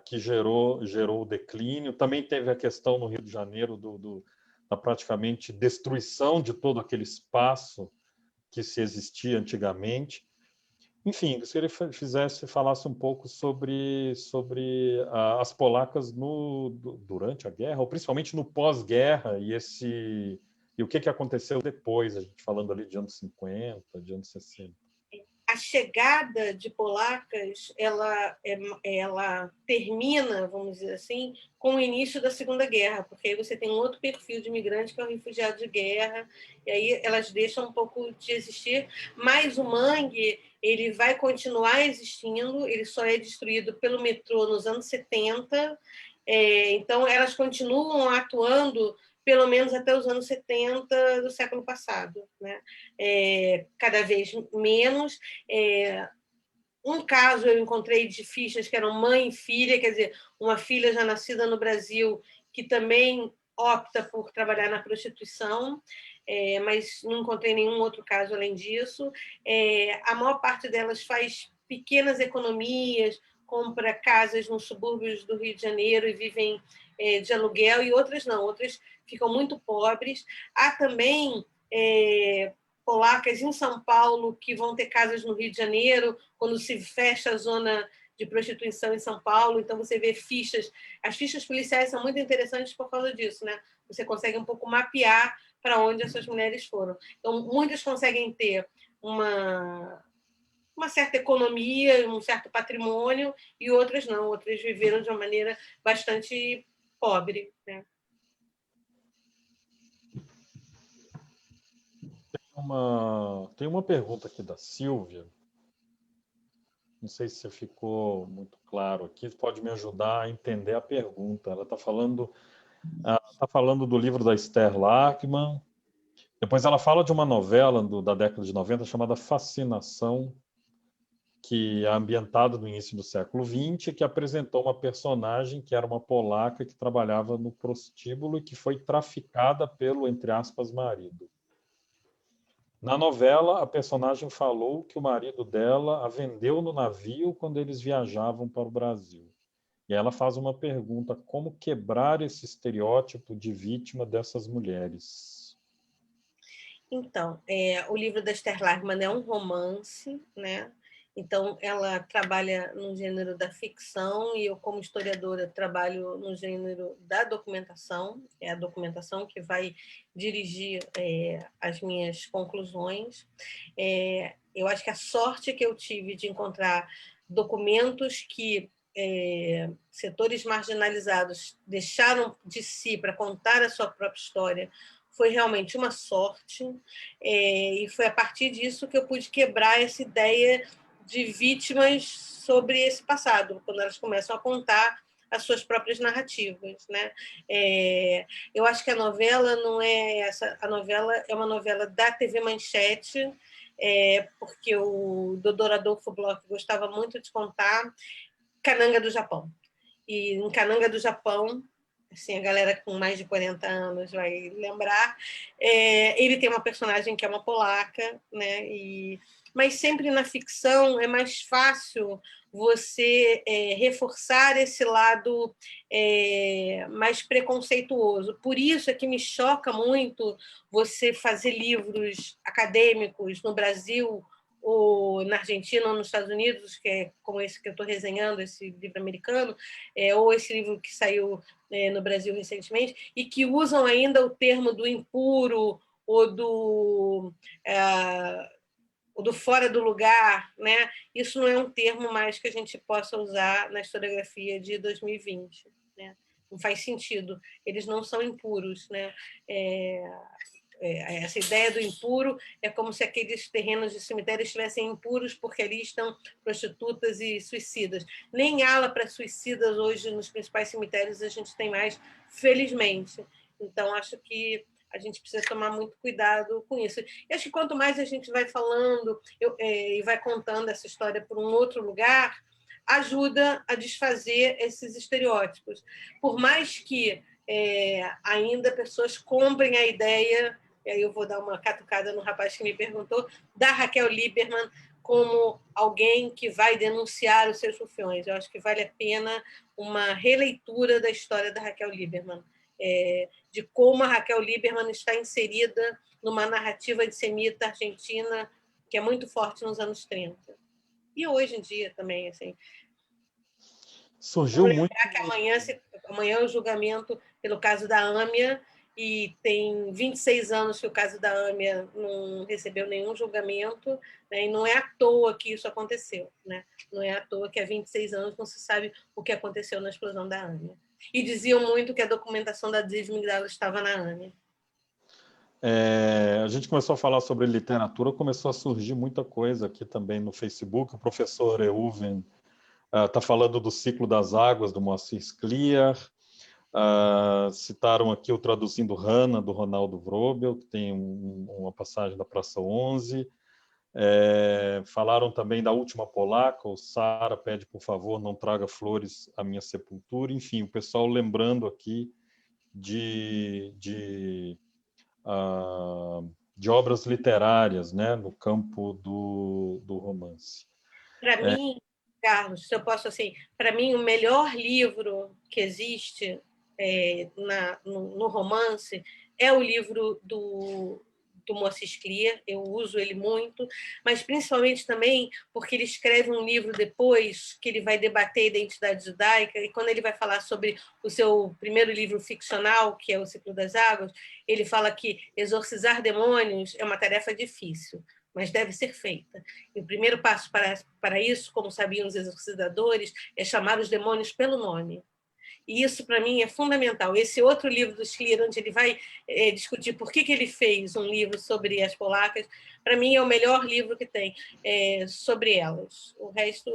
que gerou o declínio. Também teve a questão no Rio de Janeiro da praticamente destruição de todo aquele espaço que se existia antigamente. Enfim, eu queria que falasse um pouco sobre as polacas durante a guerra, ou principalmente no pós-guerra, e o que aconteceu depois, a gente falando ali de anos 50, de anos 60. A chegada de polacas, ela termina, vamos dizer assim, com o início da Segunda Guerra, porque aí você tem um outro perfil de imigrante, que é o refugiado de guerra, e aí elas deixam um pouco de existir, mas o mangue ele vai continuar existindo, ele só é destruído pelo metrô nos anos 70, então elas continuam atuando pelo menos até os anos 70 do século passado, né? Cada vez menos. Um caso eu encontrei de fichas que eram mãe e filha, quer dizer, uma filha já nascida no Brasil que também opta por trabalhar na prostituição, mas não encontrei nenhum outro caso além disso. A maior parte delas faz pequenas economias, compra casas nos subúrbios do Rio de Janeiro e vivem de aluguel, e outras não, outras ficam muito pobres. Há também polacas em São Paulo que vão ter casas no Rio de Janeiro, quando se fecha a zona de prostituição em São Paulo, então você vê fichas. As fichas policiais são muito interessantes por causa disso, né? Você consegue um pouco mapear para onde essas mulheres foram. Então, muitas conseguem ter uma certa economia, um certo patrimônio, e outras não, outras viveram de uma maneira bastante pobre, né? Tem uma pergunta aqui da Silvia. Não sei se ficou muito claro aqui. Pode me ajudar a entender a pergunta. Ela está falando do livro da Esther Lachman. Depois ela fala de uma novela da década de 90 chamada Fascinação, que é ambientada no início do século XX, que apresentou uma personagem que era uma polaca que trabalhava no prostíbulo e que foi traficada pelo, entre aspas, marido. Na novela, a personagem falou que o marido dela a vendeu no navio quando eles viajavam para o Brasil. E ela faz uma pergunta: como quebrar esse estereótipo de vítima dessas mulheres? Então, o livro da Esther Lachman é um romance, né? Então, ela trabalha no gênero da ficção e eu, como historiadora, trabalho no gênero da documentação. É a documentação que vai dirigir as minhas conclusões. Eu acho que a sorte que eu tive de encontrar documentos que setores marginalizados deixaram de si para contar a sua própria história foi realmente uma sorte, e foi a partir disso que eu pude quebrar essa ideia de vítimas sobre esse passado, quando elas começam a contar as suas próprias narrativas, né? Eu acho que a novela não é essa, a novela é uma novela da TV Manchete, porque o Dr. Adolfo Bloch gostava muito de contar Cananga do Japão. E em Cananga do Japão, assim, a galera com mais de 40 anos vai lembrar, ele tem uma personagem que é uma polaca, né? Mas sempre na ficção é mais fácil você reforçar esse lado mais preconceituoso. Por isso é que me choca muito você fazer livros acadêmicos no Brasil ou na Argentina ou nos Estados Unidos, que é como esse que eu estou resenhando, esse livro americano, ou esse livro que saiu no Brasil recentemente, e que usam ainda o termo do impuro ou do fora do lugar, né? Isso não é um termo mais que a gente possa usar na historiografia de 2020, né? Não faz sentido. Eles não são impuros, né? Essa ideia do impuro é como se aqueles terrenos de cemitério estivessem impuros porque ali estão prostitutas e suicidas. Nem ala para suicidas hoje nos principais cemitérios a gente tem mais, felizmente. Então, acho que a gente precisa tomar muito cuidado com isso. E acho que quanto mais a gente vai falando e vai contando essa história por um outro lugar, ajuda a desfazer esses estereótipos. Por mais que ainda pessoas comprem a ideia, e aí eu vou dar uma catucada no rapaz que me perguntou, da Raquel Lieberman como alguém que vai denunciar os seus rufiões. Eu acho que vale a pena uma releitura da história da Raquel Lieberman, de como a Raquel Lieberman está inserida numa narrativa antissemita argentina que é muito forte nos anos 30. E hoje em dia também, assim. Surgiu muito que amanhã é o julgamento pelo caso da Âmia, e tem 26 anos que o caso da Âmia não recebeu nenhum julgamento, né? E não é à toa que isso aconteceu, né? Não é à toa que há 26 anos não se sabe o que aconteceu na explosão da Âmia. E diziam muito que a documentação da Desmigdala estava na Âmia. A gente começou a falar sobre literatura, começou a surgir muita coisa aqui também no Facebook. O professor Euven está falando do Ciclo das Águas, do Moacir Scliar. Citaram aqui o Traduzindo Hannah, do Ronaldo Vrobel, que tem uma passagem da Praça 11. Falaram também da Última Polaca, o Sara pede, por favor, não traga flores à minha sepultura. Enfim, o pessoal lembrando aqui de obras literárias, né, no campo do romance. Para mim, Carlos, se eu posso assim, para mim o melhor livro que existe no romance é o livro do Moacir Scliar. Eu uso ele muito, mas principalmente também porque ele escreve um livro depois que ele vai debater a identidade judaica, e quando ele vai falar sobre o seu primeiro livro ficcional, que é O Ciclo das Águas, ele fala que exorcizar demônios é uma tarefa difícil, mas deve ser feita. E o primeiro passo para isso, como sabiam os exorcizadores, é chamar os demônios pelo nome. E isso, para mim, é fundamental. Esse outro livro do Scliar, onde ele vai discutir por que ele fez um livro sobre as polacas, para mim é o melhor livro que tem sobre elas. O resto,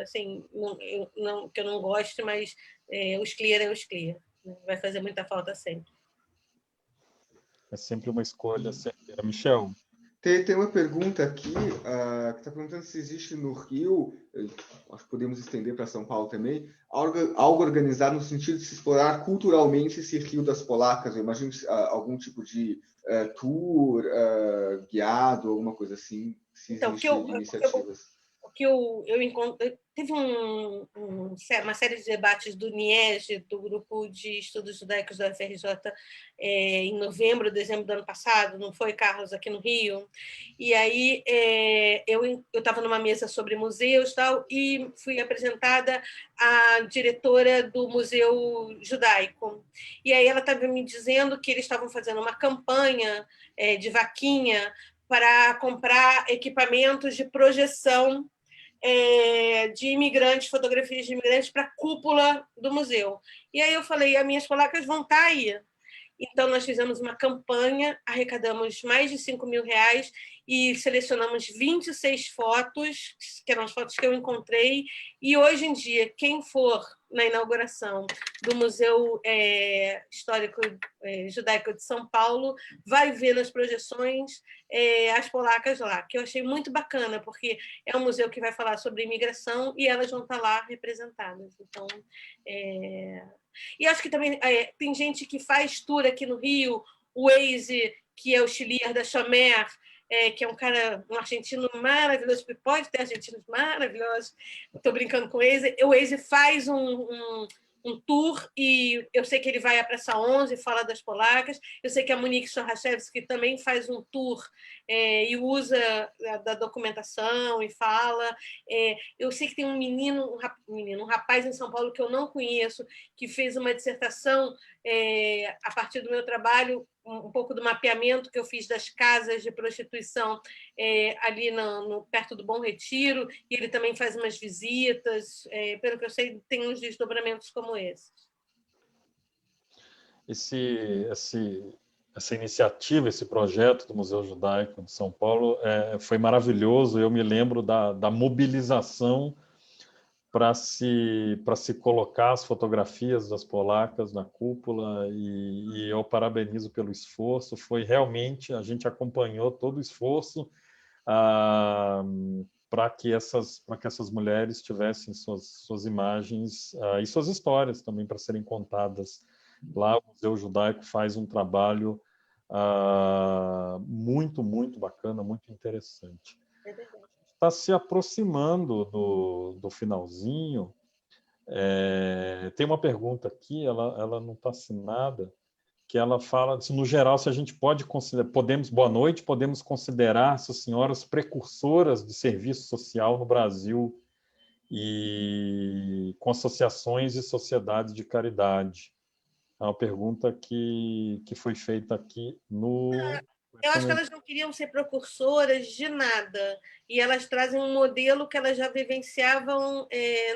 assim, que eu não gosto, mas o Scliar é o Scliar. Vai fazer muita falta sempre. É sempre uma escolha certeira. Michel? Tem uma pergunta aqui que está perguntando se existe no Rio, acho que podemos estender para São Paulo também, algo organizado no sentido de se explorar culturalmente esse Rio das Polacas. Eu imagino algum tipo de tour guiado, alguma coisa assim, se existe iniciativas. O porque teve uma série de debates do NIEG, do Grupo de Estudos Judaicos da UFRJ, em novembro, dezembro do ano passado, não foi, Carlos, aqui no Rio? E aí eu estava numa mesa sobre museus tal, e fui apresentada à diretora do Museu Judaico. E aí ela estava me dizendo que eles estavam fazendo uma campanha de vaquinha para comprar equipamentos de projeção de imigrantes, fotografias de imigrantes para a cúpula do museu. E aí eu falei, as minhas polacas vão estar aí. Então, nós fizemos uma campanha, arrecadamos mais de R$ 5.000 e selecionamos 26 fotos, que eram as fotos que eu encontrei. E, hoje em dia, quem for na inauguração do Museu Histórico Judaico de São Paulo vai ver nas projeções as polacas lá, que eu achei muito bacana, porque é um museu que vai falar sobre imigração e elas vão estar lá representadas. Então, e acho que também tem gente que faz tour aqui no Rio, o Waze, que é o chilier da Chomer, que é um argentino maravilhoso, porque pode ter argentinos maravilhosos. Estou brincando com o Waze. O Waze faz um tour, e eu sei que ele vai à Praça 11 e fala das polacas. Eu sei que a Monique Sorachevski também faz um tour e usa da documentação e fala. Eu sei que tem um rapaz em São Paulo que eu não conheço, que fez uma dissertação a partir do meu trabalho, um pouco do mapeamento que eu fiz das casas de prostituição ali perto do Bom Retiro, e ele também faz umas visitas. Pelo que eu sei, tem uns desdobramentos como esses. Essa iniciativa, esse projeto do Museu Judaico de São Paulo foi maravilhoso. Eu me lembro da mobilização para se colocar as fotografias das polacas na cúpula, e eu parabenizo pelo esforço. Foi realmente, a gente acompanhou todo o esforço para que essas mulheres tivessem suas imagens e suas histórias também para serem contadas. Lá o Museu Judaico faz um trabalho muito, muito bacana, muito interessante. Está se aproximando do finalzinho. Tem uma pergunta aqui, ela não está assinada, que ela fala, no geral, se a gente boa noite, podemos considerar essas senhoras precursoras de serviço social no Brasil e com associações e sociedades de caridade. É uma pergunta que foi feita aqui no... Eu acho que elas não queriam ser precursoras de nada, e elas trazem um modelo que elas já vivenciavam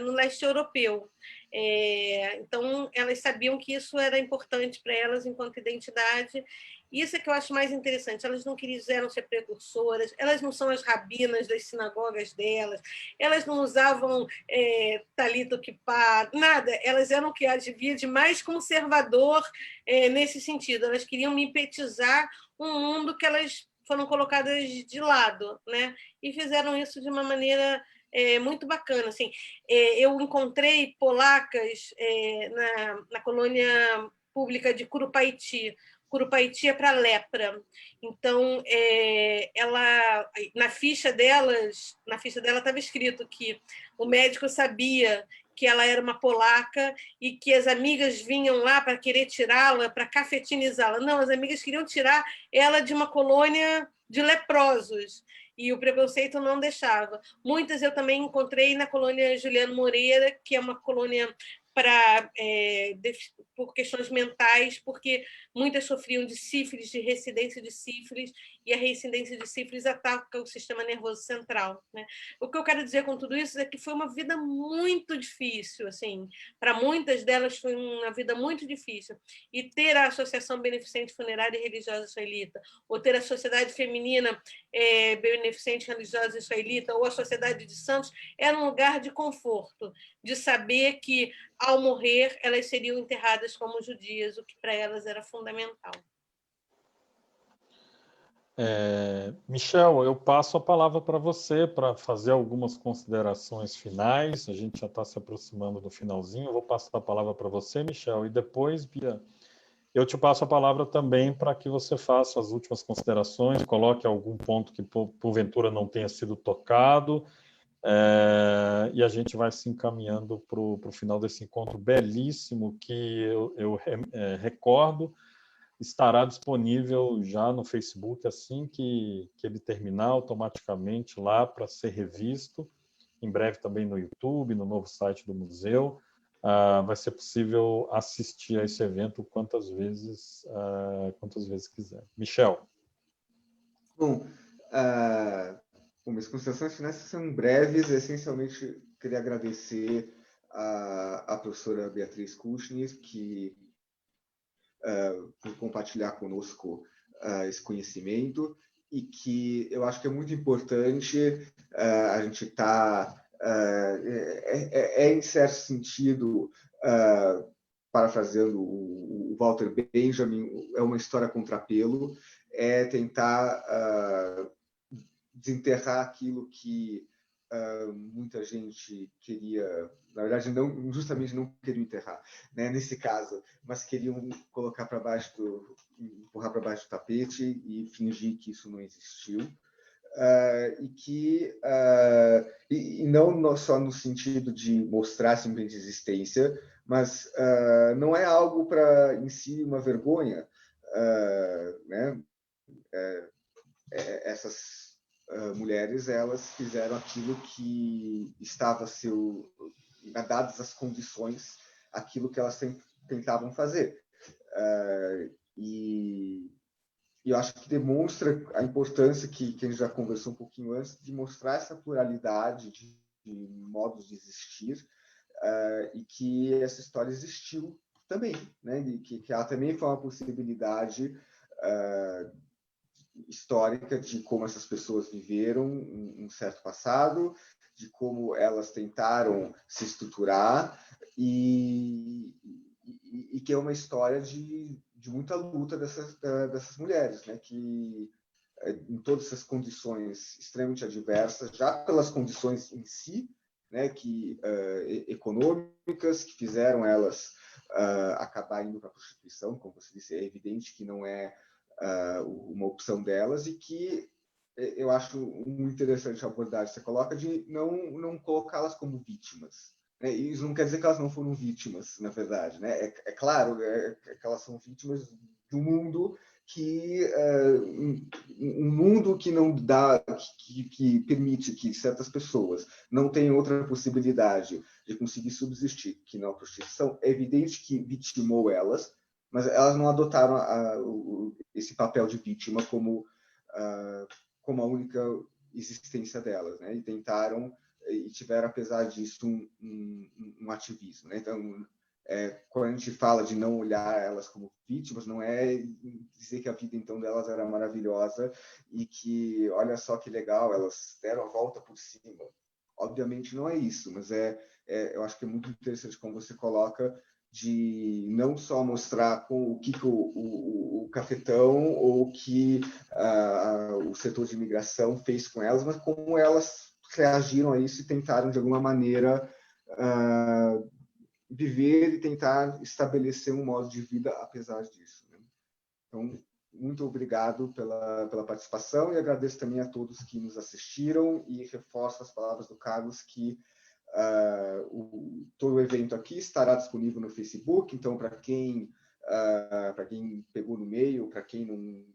no leste europeu. Então, elas sabiam que isso era importante para elas enquanto identidade. Isso é que eu acho mais interessante. Elas não quiseram ser precursoras, elas não são as rabinas das sinagogas delas, elas não usavam talita kipá, nada. Elas eram o que havia de mais conservador nesse sentido. Elas queriam mimetizar um mundo que elas foram colocadas de lado, né? E fizeram isso de uma maneira muito bacana. Assim, eu encontrei polacas na colônia pública de Curupaiti. Curupaiti é para lepra. Então, na ficha dela estava escrito que o médico sabia que ela era uma polaca e que as amigas vinham lá para querer tirá-la, para cafetinizá-la. Não, as amigas queriam tirar ela de uma colônia de leprosos, e o preconceito não deixava. Muitas eu também encontrei na colônia Juliano Moreira, que é uma colônia por questões mentais, porque muitas sofriam de sífilis, de recidência de sífilis, e a recidência de sífilis ataca o sistema nervoso central, né? O que eu quero dizer com tudo isso é que foi uma vida muito difícil, assim, para muitas delas foi uma vida muito difícil, e ter a Associação Beneficente Funerária e Religiosa Israelita, ou ter a Sociedade Feminina Beneficente Religiosa Israelita, ou a Sociedade de Santos, era um lugar de conforto, de saber que, ao morrer, elas seriam enterradas como judias, o que para elas era fundamental. Michel, eu passo a palavra para você para fazer algumas considerações finais. A gente já está se aproximando do finalzinho. Eu vou passar a palavra para você, Michel, e depois, Bia, eu te passo a palavra também para que você faça as últimas considerações, coloque algum ponto que porventura não tenha sido tocado, E a gente vai se encaminhando para o final desse encontro belíssimo que eu recordo, estará disponível já no Facebook assim que ele terminar automaticamente lá para ser revisto. Em breve também no YouTube, no novo site do museu. Vai ser possível assistir a esse evento quantas vezes quiser. Michel. Bom, minhas considerações finais são breves. Essencialmente, queria agradecer a professora Beatriz Kuchner, por compartilhar conosco esse conhecimento, e que eu acho que é muito importante a gente estar, em certo sentido, parafraseando o Walter Benjamin, é uma história contrapelo, é tentar desenterrar aquilo que muita gente queria, na verdade, justamente não queriam enterrar, né, nesse caso, mas queriam colocar para baixo empurrar para baixo do tapete e fingir que isso não existiu. E não só no sentido de mostrar simplesmente existência, mas não é algo para em si uma vergonha, né? Essas mulheres, elas fizeram aquilo que estava dadas as condições, aquilo que elas tentavam fazer. E eu acho que demonstra a importância que a gente já conversou um pouquinho antes, de mostrar essa pluralidade de modos de existir, e que essa história existiu também, né? E que ela também foi uma possibilidade histórica de como essas pessoas viveram um certo passado, de como elas tentaram se estruturar, e que é uma história de muita luta dessas mulheres, né? Que em todas essas condições extremamente adversas, já pelas condições em si, né, econômicas, que fizeram elas acabar indo para a prostituição, como você disse, é evidente que não é uma opção delas, e que eu acho muito interessante a abordagem que você coloca de não colocá-las como vítimas. Né? E isso não quer dizer que elas não foram vítimas, na verdade. Né? É claro que elas são vítimas do mundo um mundo que não dá, que permite que certas pessoas não tenham outra possibilidade de conseguir subsistir que não a prostituição. É evidente que vitimou elas, mas elas não adotaram esse papel de vítima como a única existência delas, né? E tentaram e tiveram, apesar disso, um ativismo, né? Então, quando a gente fala de não olhar elas como vítimas, não é dizer que a vida então delas era maravilhosa e que, olha só que legal, elas deram a volta por cima. Obviamente não é isso, mas eu acho que é muito interessante como você coloca, de não só mostrar o que o cafetão ou o que o setor de imigração fez com elas, mas como elas reagiram a isso e tentaram, de alguma maneira, viver e tentar estabelecer um modo de vida apesar disso. Né? Então, muito obrigado pela participação, e agradeço também a todos que nos assistiram, e reforço as palavras do Carlos que todo o evento aqui estará disponível no Facebook, então para quem pegou no meio, para quem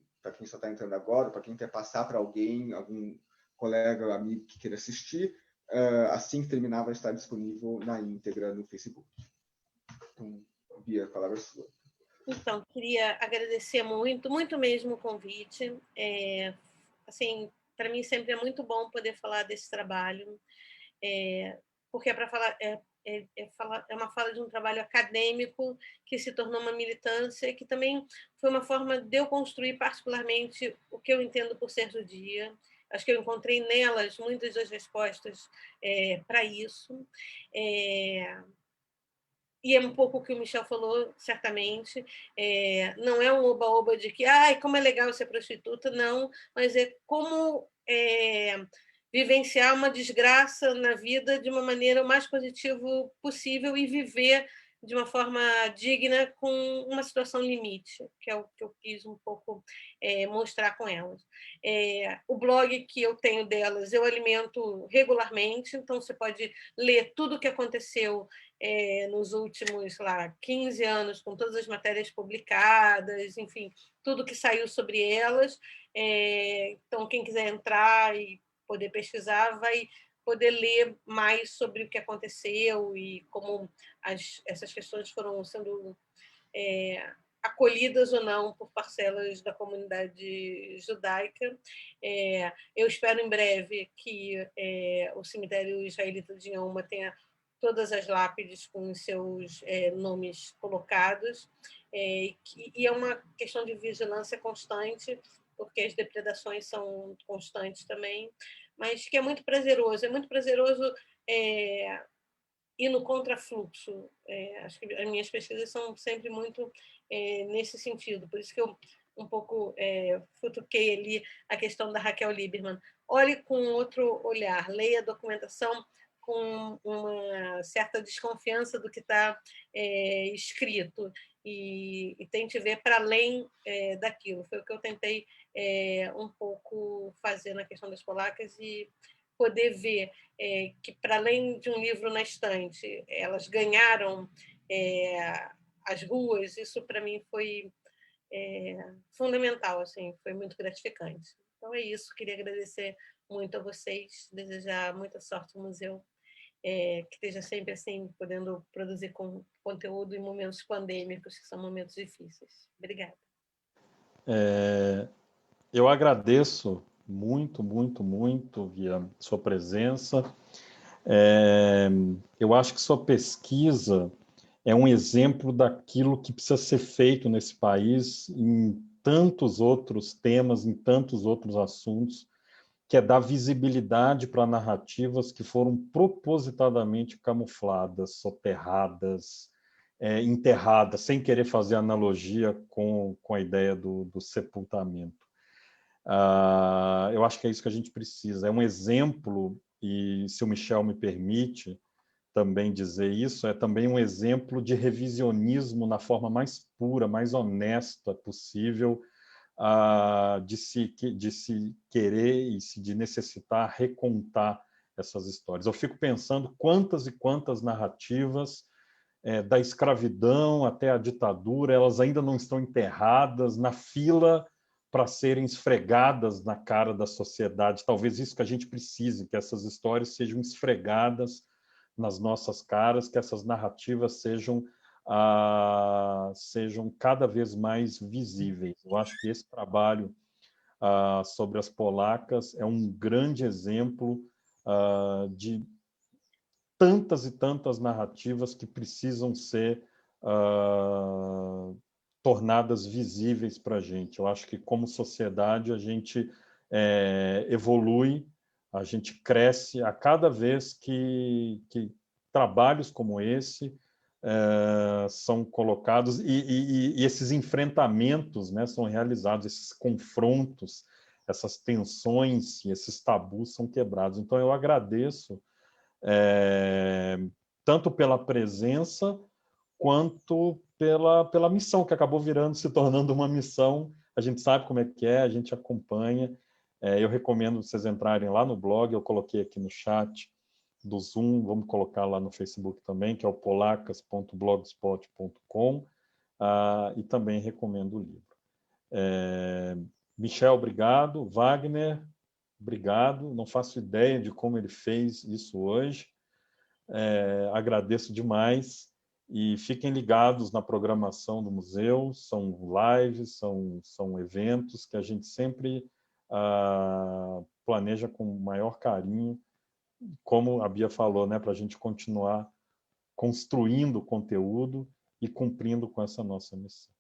só está entrando agora, para quem quer passar para algum colega, amigo que queira assistir, assim que terminar vai estar disponível na íntegra no Facebook. Então, Bia, a palavra é sua. Então, queria agradecer muito, muito mesmo o convite. Assim, para mim sempre é muito bom poder falar desse trabalho, porque é uma fala de um trabalho acadêmico que se tornou uma militância, que também foi uma forma de eu construir particularmente o que eu entendo por ser judia. Acho que eu encontrei nelas muitas das respostas para isso. E é um pouco o que o Michel falou, certamente. Não é um oba-oba de que, como é legal ser prostituta, não, mas é como vivenciar uma desgraça na vida de uma maneira o mais positiva possível e viver de uma forma digna com uma situação limite, que é o que eu quis um pouco mostrar com elas. O blog que eu tenho delas, eu alimento regularmente, então você pode ler tudo o que aconteceu nos últimos, sei lá, 15 anos, com todas as matérias publicadas, enfim, tudo que saiu sobre elas. Então, quem quiser entrar e poder pesquisar, vai poder ler mais sobre o que aconteceu e como essas questões foram sendo acolhidas ou não por parcelas da comunidade judaica. Eu espero em breve que o cemitério israelita de Yoma tenha todas as lápides com os seus nomes colocados, e é uma questão de vigilância constante, porque as depredações são constantes também, mas que é muito prazeroso ir no contrafluxo. Acho que as minhas pesquisas são sempre muito nesse sentido, por isso que eu um pouco futuquei ali a questão da Raquel Lieberman. Olhe com outro olhar, leia a documentação com uma certa desconfiança do que está escrito e tente ver para além daquilo. Foi o que eu tentei um pouco fazer na questão das polacas e poder ver que, para além de um livro na estante, elas ganharam as ruas. Isso, para mim, foi fundamental, assim, foi muito gratificante. Então, é isso. Queria agradecer muito a vocês, desejar muita sorte ao museu, que esteja sempre assim, podendo produzir conteúdo em momentos pandêmicos, que são momentos difíceis. Obrigada. Eu agradeço muito, muito, muito, Via, sua presença. Eu acho que sua pesquisa é um exemplo daquilo que precisa ser feito nesse país em tantos outros temas, em tantos outros assuntos, que é dar visibilidade para narrativas que foram propositadamente camufladas, soterradas, enterradas, sem querer fazer analogia com a ideia do sepultamento. Eu acho que é isso que a gente precisa. É um exemplo, e se o Michel me permite também dizer isso, é também um exemplo de revisionismo na forma mais pura, mais honesta possível, de se querer e de necessitar recontar essas histórias. Eu fico pensando quantas e quantas narrativas da escravidão até a ditadura, elas ainda não estão enterradas na fila para serem esfregadas na cara da sociedade. Talvez isso que a gente precise, que essas histórias sejam esfregadas nas nossas caras, que essas narrativas sejam cada vez mais visíveis. Eu acho que esse trabalho sobre as polacas é um grande exemplo de tantas e tantas narrativas que precisam ser tornadas visíveis para a gente. Eu acho que, como sociedade, a gente evolui, a gente cresce a cada vez que trabalhos como esse são colocados e esses enfrentamentos, né, são realizados, esses confrontos, essas tensões e esses tabus são quebrados. Então, eu agradeço tanto pela presença quanto pela missão, que acabou se tornando uma missão. A gente sabe como é que é, a gente acompanha. Eu recomendo vocês entrarem lá no blog, eu coloquei aqui no chat do Zoom, vamos colocar lá no Facebook também, que é o polacas.blogspot.com, e também recomendo o livro. Michel, obrigado. Wagner, obrigado. Não faço ideia de como ele fez isso hoje. Agradeço demais e fiquem ligados na programação do museu. São lives, são eventos que a gente sempre planeja com o maior carinho, como a Bia falou, né, para a gente continuar construindo conteúdo e cumprindo com essa nossa missão.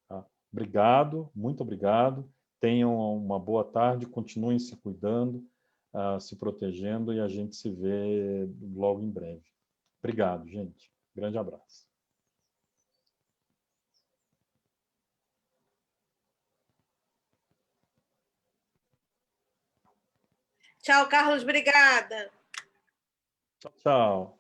Tá? Obrigado, muito obrigado. Tenham uma boa tarde, continuem se cuidando, se protegendo, e a gente se vê logo em breve. Obrigado, gente. Grande abraço. Tchau, Carlos. Obrigada. Tchau, tchau.